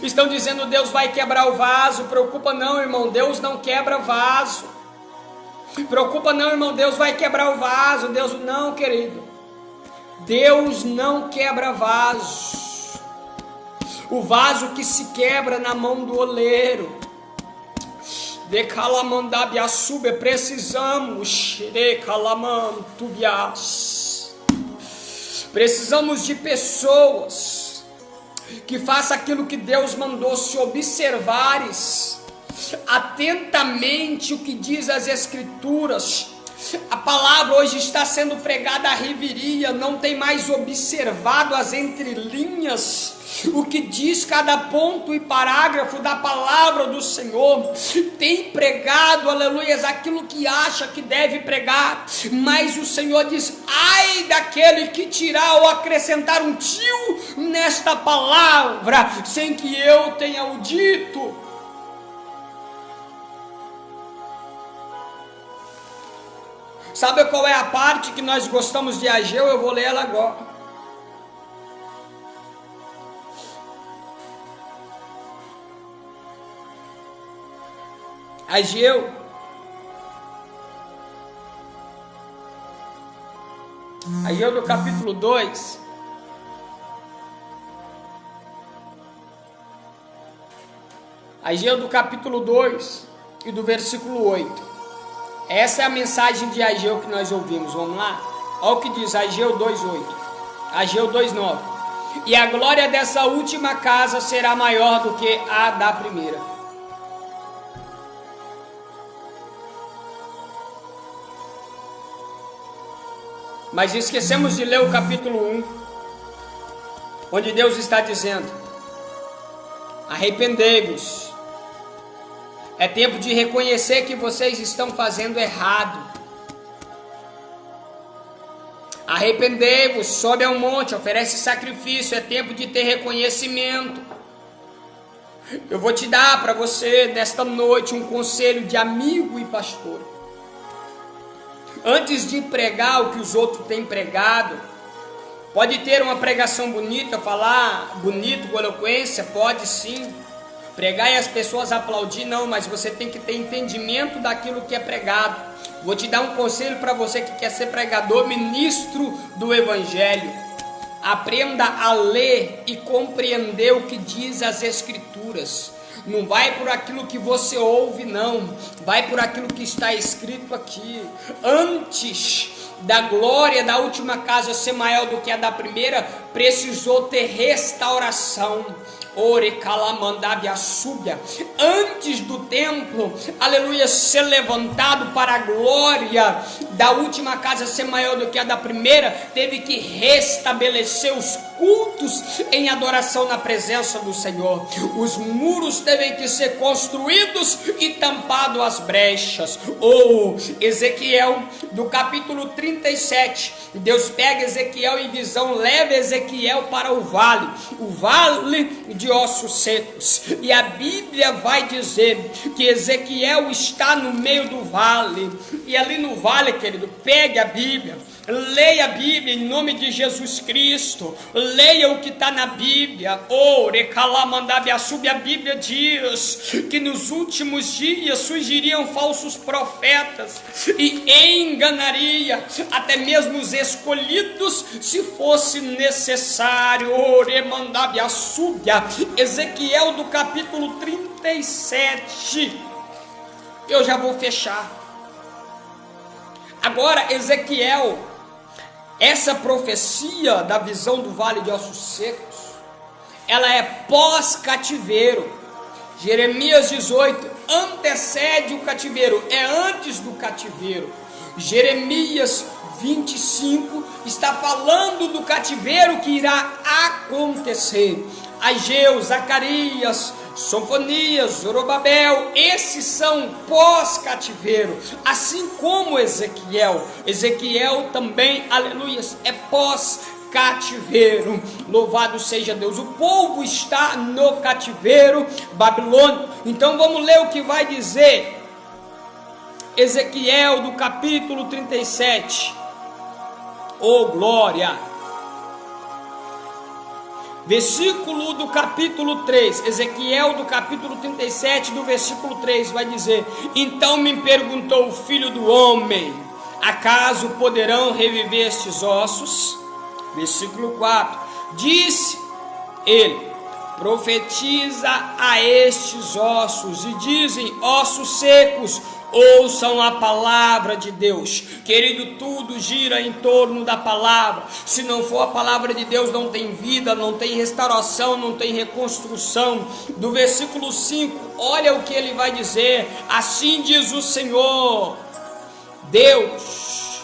estão dizendo: Deus vai quebrar o vaso. Preocupa não, irmão, Deus não quebra vaso. Preocupa não, irmão, Deus vai quebrar o vaso. Deus não, querido, Deus não quebra vaso. O vaso que se quebra na mão do oleiro. De calamandabiaçube, precisamos de pessoas que façam aquilo que Deus mandou. Se observares atentamente o que diz as Escrituras, a palavra hoje está sendo pregada à reveria, não tem mais observado as entrelinhas, o que diz cada ponto e parágrafo da palavra do Senhor, tem pregado, aleluias, aquilo que acha que deve pregar, mas o Senhor diz: ai daquele que tirar ou acrescentar um tio nesta palavra, sem que eu tenha o dito. Sabe qual é a parte que nós gostamos de Ageu? Eu vou ler ela agora. Ageu do capítulo 2. Ageu do capítulo 2 e do versículo 8. Essa é a mensagem de Ageu que nós ouvimos. Vamos lá? Olha o que diz Ageu 2:8. Ageu 2:9. e a glória dessa última casa será maior do que a da primeira. Mas esquecemos de ler o capítulo 1, onde Deus está dizendo: arrependei-vos. É tempo de reconhecer que vocês estão fazendo errado. Arrependei-vos, sobe ao monte, oferece sacrifício. É tempo de ter reconhecimento. Eu vou te dar para você nesta noite um conselho de amigo e pastor. Antes de pregar o que os outros têm pregado, pode ter uma pregação bonita, falar bonito, com eloquência, pode sim. Pregar e as pessoas aplaudir, não, mas você tem que ter entendimento daquilo que é pregado. Vou te dar um conselho para você que quer ser pregador, ministro do Evangelho. Aprenda a ler e compreender o que diz as Escrituras. Não vai por aquilo que você ouve, não. Vai por aquilo que está escrito aqui. Antes da glória da última casa ser maior do que a da primeira, precisou ter restauração. Antes do templo, aleluia, ser levantado para a glória da última casa ser maior do que a da primeira, teve que restabelecer os cultos em adoração na presença do Senhor. Os muros teve que ser construídos e tampado as brechas. Ezequiel, do capítulo 37, Deus pega Ezequiel em visão, leva Ezequiel para o vale de ossos secos, e a Bíblia vai dizer que Ezequiel está no meio do vale, e ali no vale, querido, pegue a Bíblia, leia a Bíblia em nome de Jesus Cristo, leia o que está na Bíblia. A Bíblia diz que nos últimos dias surgiriam falsos profetas e enganaria até mesmo os escolhidos, se fosse necessário. Ezequiel, do capítulo 37, eu já vou fechar. Agora, Ezequiel, essa profecia da visão do vale de ossos secos, ela é pós-cativeiro. Jeremias 18 antecede o cativeiro, é antes do cativeiro. Jeremias 25 está falando do cativeiro que irá acontecer. Ageu, Zacarias, Sofonias, Zorobabel, esses são pós-cativeiro, assim como Ezequiel. Ezequiel também, aleluia, é pós-cativeiro. Louvado seja Deus. O povo está no cativeiro babilônico. Então vamos ler o que vai dizer Ezequiel, do capítulo 37. Glória! Versículo do capítulo 3, Ezequiel do capítulo 37, do versículo 3, vai dizer: então me perguntou o filho do homem, acaso poderão reviver estes ossos? Versículo 4, disse ele: profetiza a estes ossos, e dizem: ossos secos, ouçam a palavra de Deus. Querido, tudo gira em torno da palavra. Se não for a palavra de Deus, não tem vida, não tem restauração, não tem reconstrução. Do versículo 5, olha o que ele vai dizer: assim diz o Senhor Deus,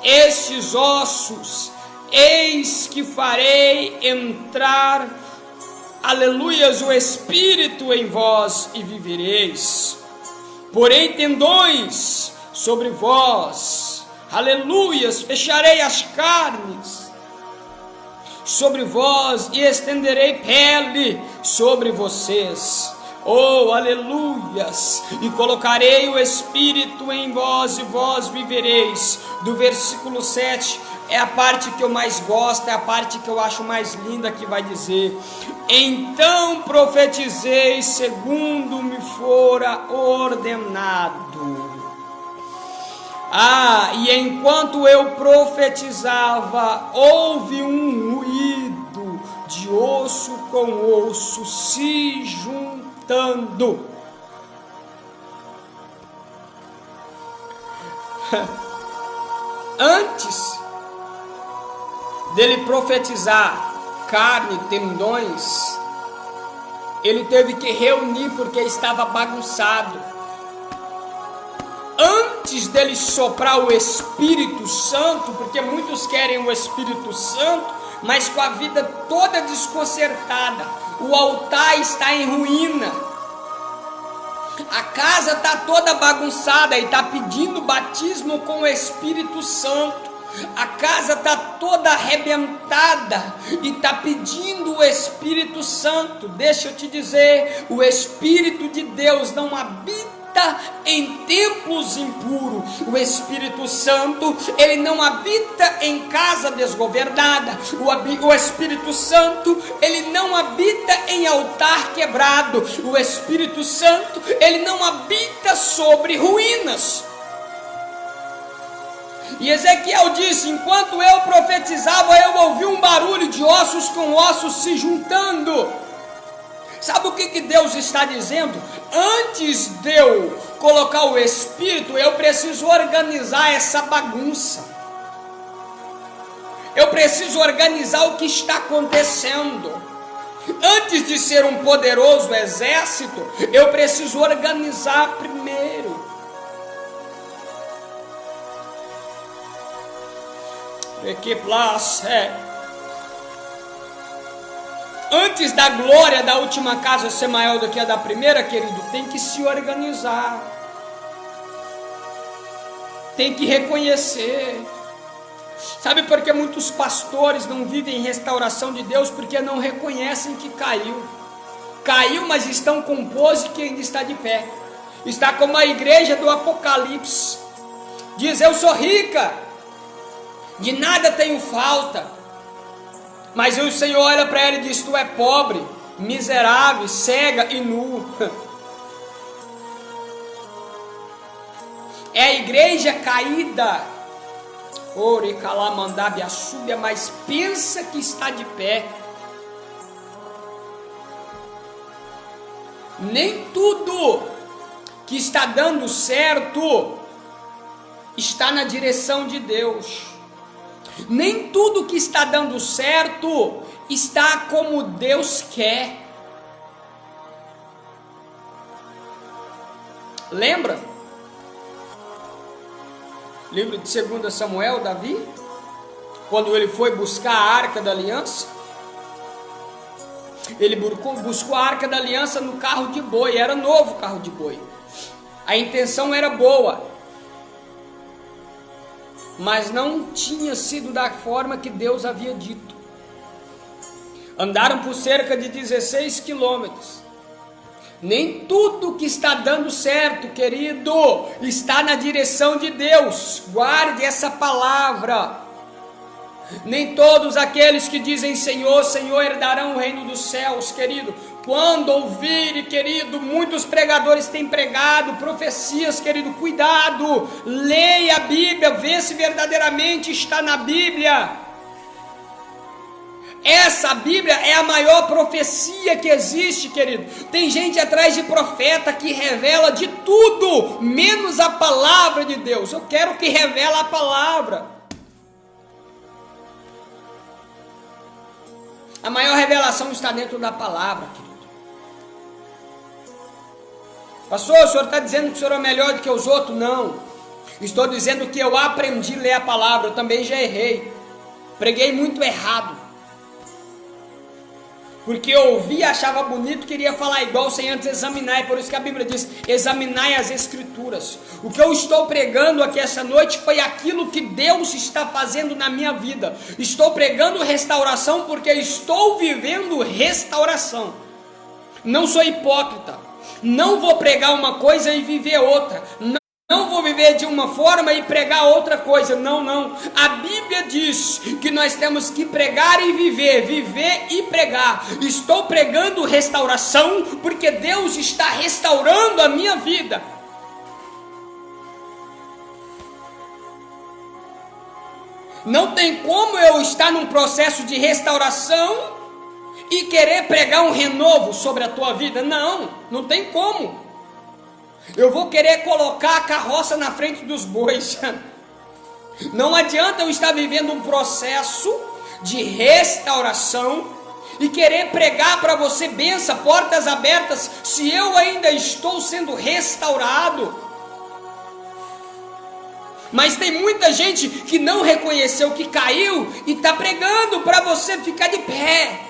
estes ossos, eis que farei entrar, aleluias, o Espírito em vós e vivereis. Porém tendões sobre vós, aleluias, fecharei as carnes sobre vós e estenderei pele sobre vocês. Aleluias, e colocarei o Espírito em vós e vós vivereis. Do versículo 7, é a parte que eu mais gosto, é a parte que eu acho mais linda, que vai dizer: então profetizei segundo me fora ordenado. E enquanto eu profetizava, houve um ruído de osso com osso se juntando. Antes dele profetizar, carne, tendões, ele teve que reunir porque estava bagunçado. Antes dele soprar o Espírito Santo, porque muitos querem o Espírito Santo, mas com a vida toda desconcertada, o altar está em ruína, a casa está toda bagunçada e está pedindo batismo com o Espírito Santo. A casa está toda arrebentada e está pedindo o Espírito Santo. Deixa eu te dizer, o Espírito de Deus não habita em templos impuros. O Espírito Santo, ele não habita em casa desgovernada. O Espírito Santo, ele não habita em altar quebrado. O Espírito Santo, ele não habita sobre ruínas. E Ezequiel disse: enquanto eu profetizava, eu ouvi um barulho de ossos com ossos se juntando. Sabe o que Deus está dizendo? Antes de eu colocar o Espírito, eu preciso organizar essa bagunça. Eu preciso organizar o que está acontecendo. Antes de ser um poderoso exército, eu preciso organizar primeiro. Que place. Antes da glória da última casa ser maior do que a da primeira, querido, tem que se organizar. Tem que reconhecer. Sabe por que muitos pastores não vivem em restauração de Deus? Porque não reconhecem que caiu. Caiu, mas estão com pose que ainda está de pé. Está como a igreja do Apocalipse. Diz: eu sou rica, de nada tenho falta. Mas o Senhor olha para ela e diz: tu é pobre, miserável, cega e nu. É a igreja caída. Oricalamandábia súbia, mas pensa que está de pé. Nem tudo que está dando certo está na direção de Deus. Nem tudo que está dando certo está como Deus quer. Lembra? Livro de 2 Samuel, Davi, quando ele foi buscar a Arca da Aliança, ele buscou a Arca da Aliança no carro de boi, era novo carro de boi. A intenção era boa, mas não tinha sido da forma que Deus havia dito. Andaram por cerca de 16 quilômetros. Nem tudo que está dando certo, querido, está na direção de Deus. Guarde essa palavra. Nem todos aqueles que dizem Senhor, Senhor herdarão o reino dos céus, querido. Quando ouvirem, querido, muitos pregadores têm pregado profecias, querido, cuidado, leia a Bíblia, vê se verdadeiramente está na Bíblia. Essa Bíblia é a maior profecia que existe, querido. Tem gente atrás de profeta que revela de tudo, menos a palavra de Deus. Eu quero que revela a palavra. A maior revelação está dentro da palavra, querido. Pastor, o senhor está dizendo que o senhor é melhor do que os outros? Não. Estou dizendo que eu aprendi a ler a palavra. Eu também já errei. Preguei muito errado. Porque eu ouvia, achava bonito, queria falar igual sem antes examinar. É por isso que a Bíblia diz: examinai as Escrituras. O que eu estou pregando aqui essa noite foi aquilo que Deus está fazendo na minha vida. Estou pregando restauração porque estou vivendo restauração. Não sou hipócrita. Não vou pregar uma coisa e viver outra. Não vou viver de uma forma e pregar outra coisa. Não. A Bíblia diz que nós temos que pregar e viver e pregar. Estou pregando restauração porque Deus está restaurando a minha vida. Não tem como eu estar num processo de restauração e querer pregar um renovo sobre a tua vida. Não tem como. Eu vou querer colocar a carroça na frente dos bois. Não adianta eu estar vivendo um processo de restauração e querer pregar para você bênção, portas abertas, se eu ainda estou sendo restaurado. Mas tem muita gente que não reconheceu que caiu e está pregando para você ficar de pé.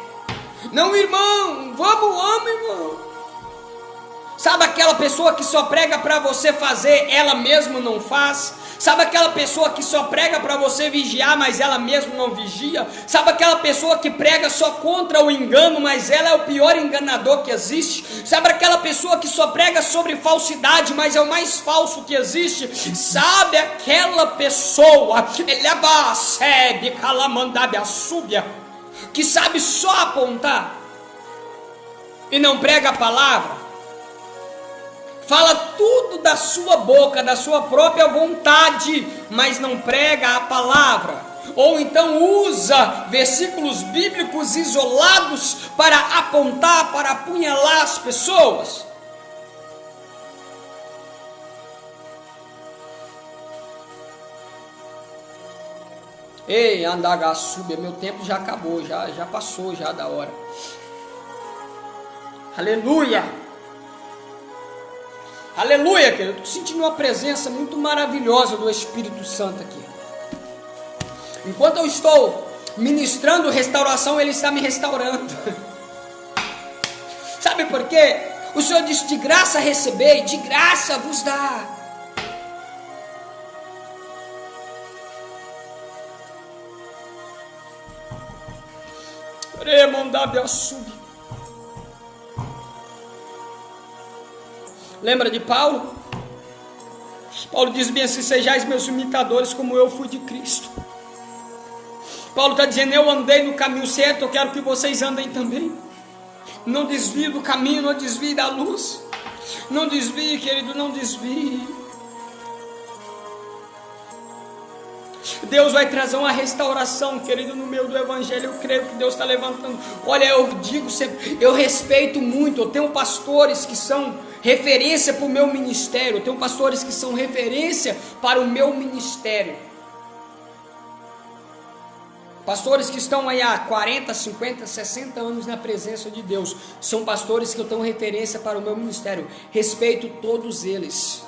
Não, irmão, vamos, irmão. Sabe aquela pessoa que só prega para você fazer, ela mesma não faz? Sabe aquela pessoa que só prega para você vigiar, mas ela mesma não vigia? Sabe aquela pessoa que prega só contra o engano, mas ela é o pior enganador que existe? Sabe aquela pessoa que só prega sobre falsidade, mas é o mais falso que existe? Sabe aquela pessoa que sabe só apontar e não prega a palavra? Fala tudo da sua boca, da sua própria vontade, mas não prega a palavra. Ou então usa versículos bíblicos isolados para apontar, para apunhalar as pessoas. Ei, Andagaçúbia, meu tempo já acabou, já passou já da hora. Aleluia! Aleluia, querido. Estou sentindo uma presença muito maravilhosa do Espírito Santo aqui. Enquanto eu estou ministrando restauração, Ele está me restaurando. Sabe por quê? O Senhor diz: de graça recebei, de graça vos dá. Lembra de Paulo? Paulo diz bem assim: sejais meus imitadores como eu fui de Cristo. Paulo está dizendo: eu andei no caminho certo, eu quero que vocês andem também. Não desvie do caminho, não desvie da luz. Não desvie, querido, não desvie. Deus vai trazer uma restauração, querido, no meio do evangelho. Eu creio que Deus está levantando. Olha, eu digo sempre, eu respeito muito. Eu tenho pastores que são referência para o meu ministério. Eu tenho pastores que são referência para o meu ministério. Pastores que estão aí há 40, 50, 60 anos na presença de Deus. São pastores que eu tenho referência para o meu ministério. Respeito todos eles.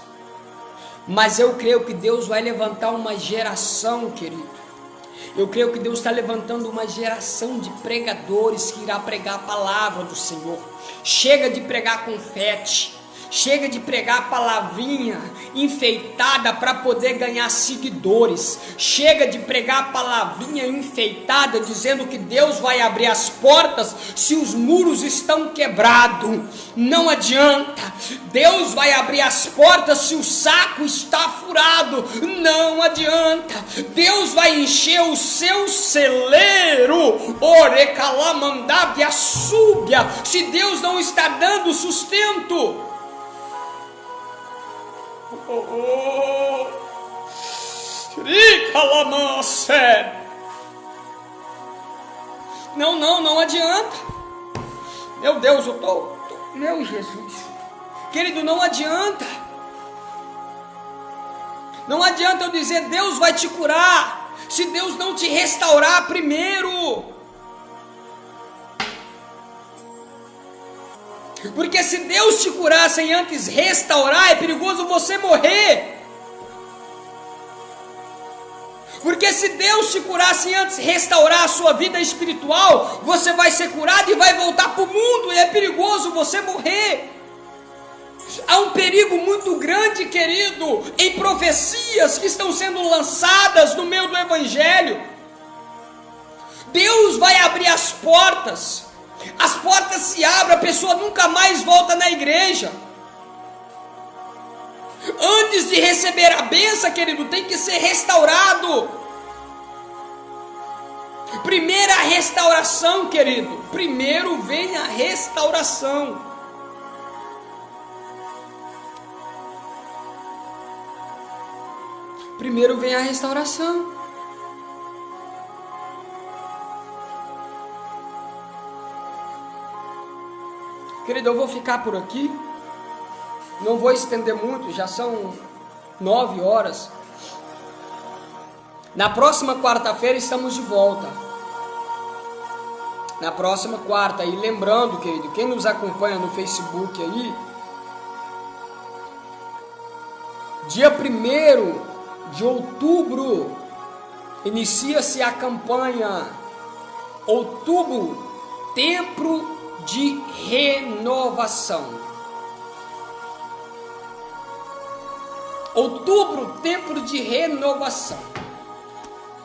Mas eu creio que Deus vai levantar uma geração, querido. Eu creio que Deus está levantando uma geração de pregadores que irá pregar a palavra do Senhor. Chega de pregar confete. Chega de pregar palavrinha enfeitada para poder ganhar seguidores. Chega de pregar palavrinha enfeitada dizendo que Deus vai abrir as portas se os muros estão quebrados. Não adianta. Deus vai abrir as portas se o saco está furado. Não adianta. Deus vai encher o seu celeiro. Orecalamandab açúbia. Se Deus não está dando sustento. Não adianta. Meu Deus, meu Jesus, querido, não adianta. Não adianta eu dizer Deus vai te curar se Deus não te restaurar primeiro. Porque se Deus te curar sem antes restaurar, é perigoso você morrer. Porque se Deus te curar sem antes restaurar a sua vida espiritual, você vai ser curado e vai voltar para o mundo, e é perigoso você morrer. Há um perigo muito grande, querido, em profecias que estão sendo lançadas no meio do evangelho. Deus vai abrir as portas se abrem, a pessoa nunca mais volta na igreja. Antes de receber a bênção, querido, tem que ser restaurado. Primeira restauração, querido. Primeiro vem a restauração. Primeiro vem a restauração. Querido, eu vou ficar por aqui. Não vou estender muito, já são 9 horas. Na próxima quarta-feira estamos de volta. na próxima quarta. E lembrando, querido, quem nos acompanha no Facebook aí, dia 1º de outubro, inicia-se a campanha Outubro, Tempo de Renovação. Outubro, Tempo de Renovação.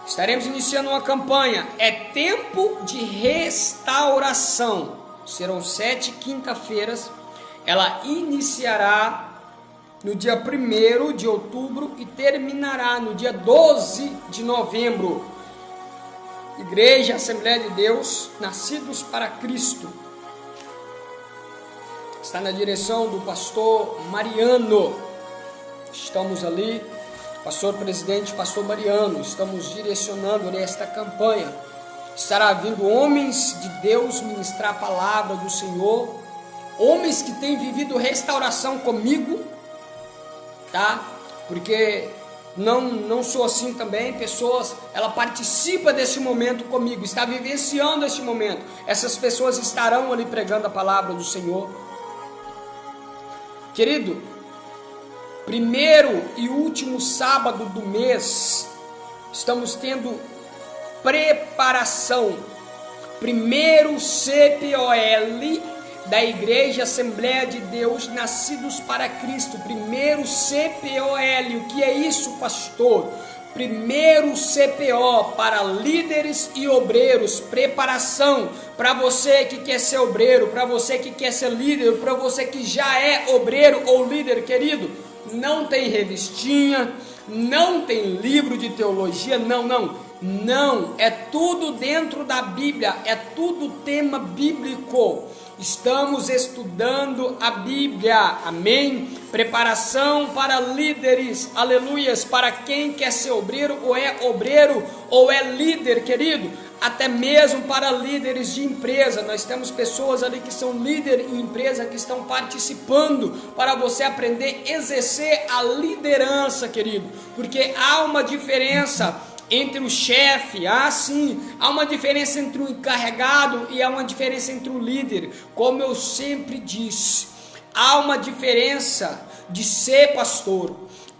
Estaremos iniciando uma campanha, é tempo de restauração. Serão 7 quinta-feiras, ela iniciará no dia 1º de outubro e terminará no dia 12 de novembro. Igreja Assembleia de Deus, Nascidos para Cristo. Está na direção do pastor Mariano. Estamos ali, pastor presidente, pastor Mariano, estamos direcionando nesta campanha. Estará vindo homens de Deus ministrar a palavra do Senhor, homens que têm vivido restauração comigo, tá? Porque não sou assim também, pessoas, ela participa desse momento comigo, está vivenciando este momento. Essas pessoas estarão ali pregando a palavra do Senhor. Querido, primeiro e último sábado do mês, estamos tendo preparação. Primeiro CPOL da Igreja Assembleia de Deus, Nascidos para Cristo. Primeiro CPOL, o que é isso, pastor? Primeiro CPO para líderes e obreiros, preparação para você que quer ser obreiro, para você que quer ser líder, para você que já é obreiro ou líder, querido. Não tem revistinha, não tem livro de teologia, não, é tudo dentro da Bíblia, é tudo tema bíblico. Estamos estudando a Bíblia, amém? Preparação para líderes, aleluias, para quem quer ser obreiro ou é líder, querido, até mesmo para líderes de empresa. Nós temos pessoas ali que são líderes em empresa, que estão participando para você aprender a exercer a liderança, querido, porque há uma diferença entre o chefe, há uma diferença entre o encarregado e há uma diferença entre o líder. Como eu sempre disse, há uma diferença de ser pastor,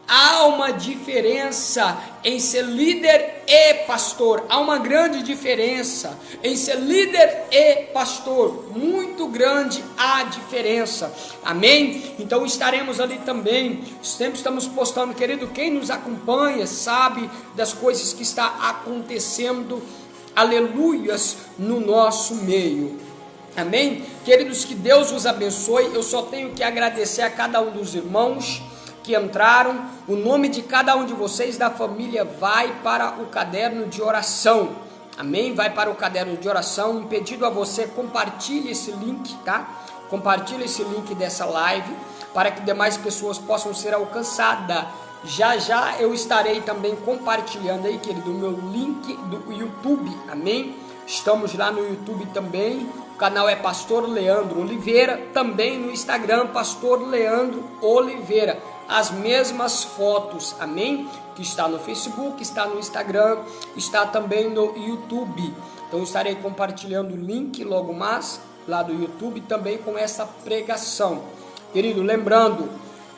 há uma diferença em ser líder e pastor, há uma grande diferença em ser líder e pastor, muito grande a diferença, amém? Então estaremos ali também, sempre estamos postando, querido, quem nos acompanha sabe das coisas que está acontecendo, aleluias, no nosso meio, amém? Queridos, que Deus os abençoe. Eu só tenho que agradecer a cada um dos irmãos que entraram. O nome de cada um de vocês da família vai para o caderno de oração, amém? Vai para o caderno de oração. Um pedido a você, compartilhe esse link, tá? Compartilhe esse link dessa live para que demais pessoas possam ser alcançadas. Já eu estarei também compartilhando aí, querido, o meu link do YouTube, amém? Estamos lá no YouTube também. O canal é Pastor Leandro Oliveira, também no Instagram, Pastor Leandro Oliveira. As mesmas fotos, amém? Que está no Facebook, está no Instagram, está também no YouTube. Então estarei compartilhando o link logo mais lá do YouTube também com essa pregação. Querido, lembrando,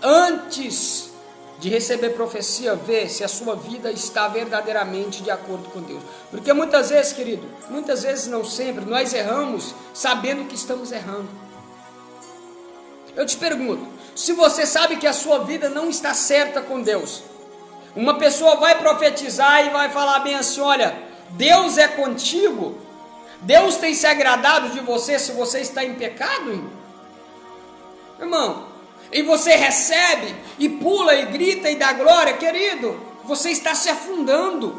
antes de receber profecia, ver se a sua vida está verdadeiramente de acordo com Deus. Porque muitas vezes, querido, muitas vezes, não sempre, nós erramos sabendo que estamos errando. Eu te pergunto, se você sabe que a sua vida não está certa com Deus, uma pessoa vai profetizar e vai falar bem assim, olha, Deus é contigo, Deus tem se agradado de você se você está em pecado, irmão, e você recebe, e pula, e grita, e dá glória, querido, você está se afundando,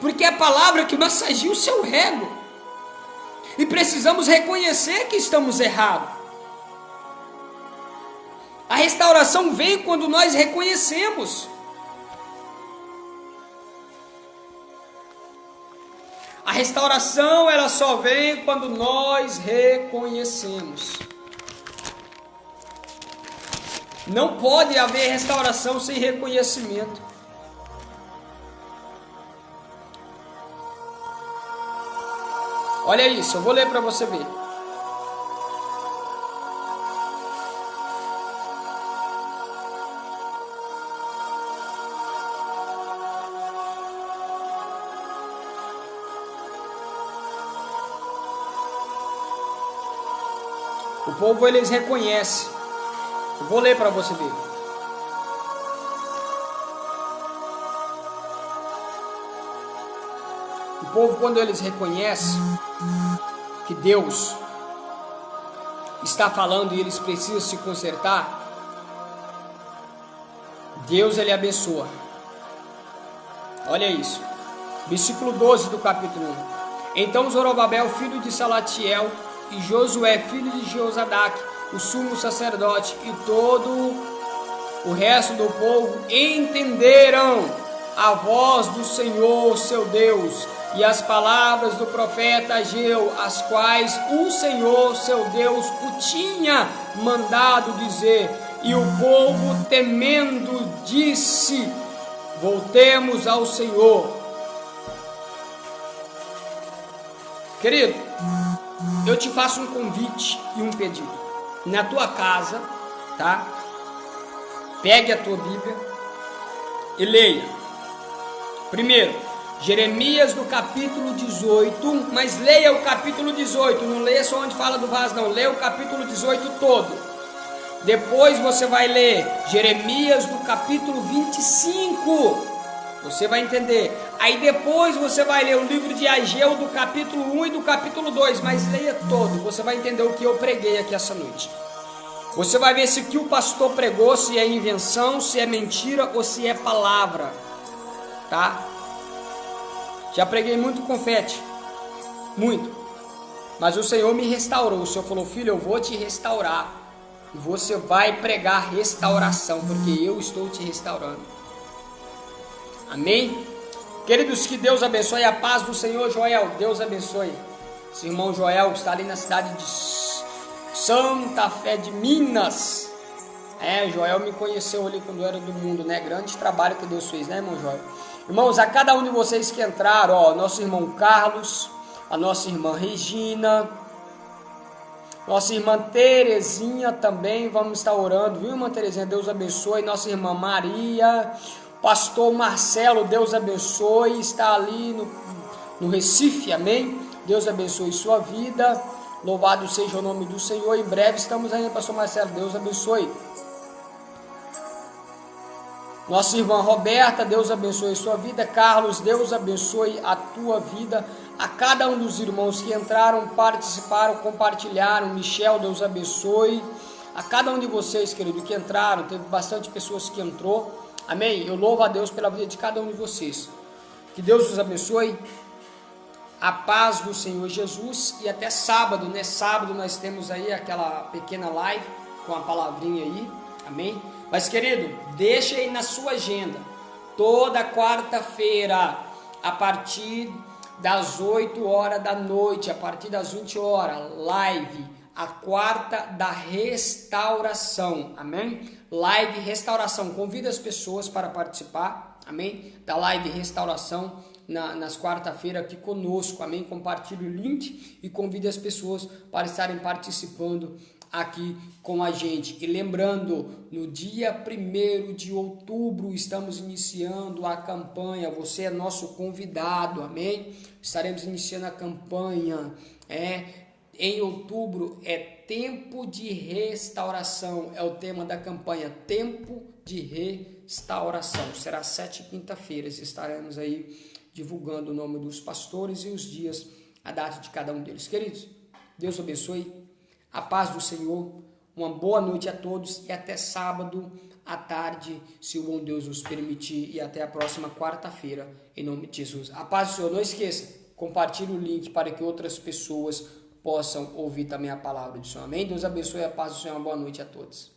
porque é a palavra que massageia o seu ego, e precisamos reconhecer que estamos errados. A restauração vem quando nós reconhecemos. A restauração, ela só vem quando nós reconhecemos. Não pode haver restauração sem reconhecimento. Olha isso, eu vou ler para você ver. O povo, eles reconhecem. Eu vou ler para você ver. O povo, quando eles reconhecem que Deus está falando e eles precisam se consertar, Deus, ele abençoa. Olha isso. Versículo 12 do capítulo 1. Então Zorobabel, filho de Salatiel, e Josué, filho de Josadac, o sumo sacerdote, e todo o resto do povo entenderam a voz do Senhor, seu Deus, e as palavras do profeta Ageu, as quais o Senhor, seu Deus, o tinha mandado dizer. E o povo, temendo, disse: voltemos ao Senhor. Querido, eu te faço um convite e um pedido. Na tua casa, tá? Pegue a tua Bíblia e leia. Primeiro, Jeremias do capítulo 18, mas leia o capítulo 18, não leia só onde fala do vaso, não. Leia o capítulo 18 todo. Depois você vai ler Jeremias do capítulo 25. Você vai entender. Aí depois você vai ler o livro de Ageu do capítulo 1 e do capítulo 2. Mas leia todo. Você vai entender o que eu preguei aqui essa noite. Você vai ver se o que o pastor pregou, se é invenção, se é mentira ou se é palavra. Tá? Já preguei muito confete. Muito. Mas o Senhor me restaurou. O Senhor falou: filho, eu vou te restaurar. E você vai pregar restauração, porque eu estou te restaurando. Amém? Queridos, que Deus abençoe. A paz do Senhor. Joel, Deus abençoe. Esse irmão Joel está ali na cidade de Santa Fé de Minas. Joel me conheceu ali quando eu era do mundo, né? Grande trabalho que Deus fez, né, irmão Joel? Irmãos, a cada um de vocês que entraram, ó, nosso irmão Carlos, a nossa irmã Regina, nossa irmã Terezinha também, vamos estar orando, viu, irmã Terezinha? Deus abençoe. Nossa irmã Maria, pastor Marcelo, Deus abençoe, está ali no Recife, amém? Deus abençoe sua vida, louvado seja o nome do Senhor. Em breve estamos aí, pastor Marcelo, Deus abençoe. Nossa irmã Roberta, Deus abençoe sua vida. Carlos, Deus abençoe a tua vida. A cada um dos irmãos que entraram, participaram, compartilharam. Michel, Deus abençoe. A cada um de vocês, querido, que entraram, teve bastante pessoas que entrou. Amém? Eu louvo a Deus pela vida de cada um de vocês. Que Deus os abençoe. A paz do Senhor Jesus. E até sábado, né? Sábado nós temos aí aquela pequena live com a palavrinha aí. Amém? Mas, querido, deixa aí na sua agenda. Toda quarta-feira, a partir das 8 horas da noite, a partir das 20 horas, live, a quarta da restauração, amém? Live restauração, convida as pessoas para participar, amém? Da live restauração nas quarta-feiras aqui conosco, amém? Compartilhe o link e convide as pessoas para estarem participando aqui com a gente. E lembrando, no dia 1º de outubro estamos iniciando a campanha. Você é nosso convidado, amém? Estaremos iniciando a campanha. Em outubro é tempo de restauração, é o tema da campanha, tempo de restauração. Será 7 quinta-feiras, estaremos aí divulgando o nome dos pastores e os dias, a data de cada um deles. Queridos, Deus abençoe. A paz do Senhor, uma boa noite a todos e até sábado à tarde, se o bom Deus nos permitir, e até a próxima quarta-feira, em nome de Jesus. A paz do Senhor, não esqueça, compartilhe o link para que outras pessoas possam ouvir também a palavra do Senhor. Amém? Deus abençoe, a paz do Senhor, uma boa noite a todos.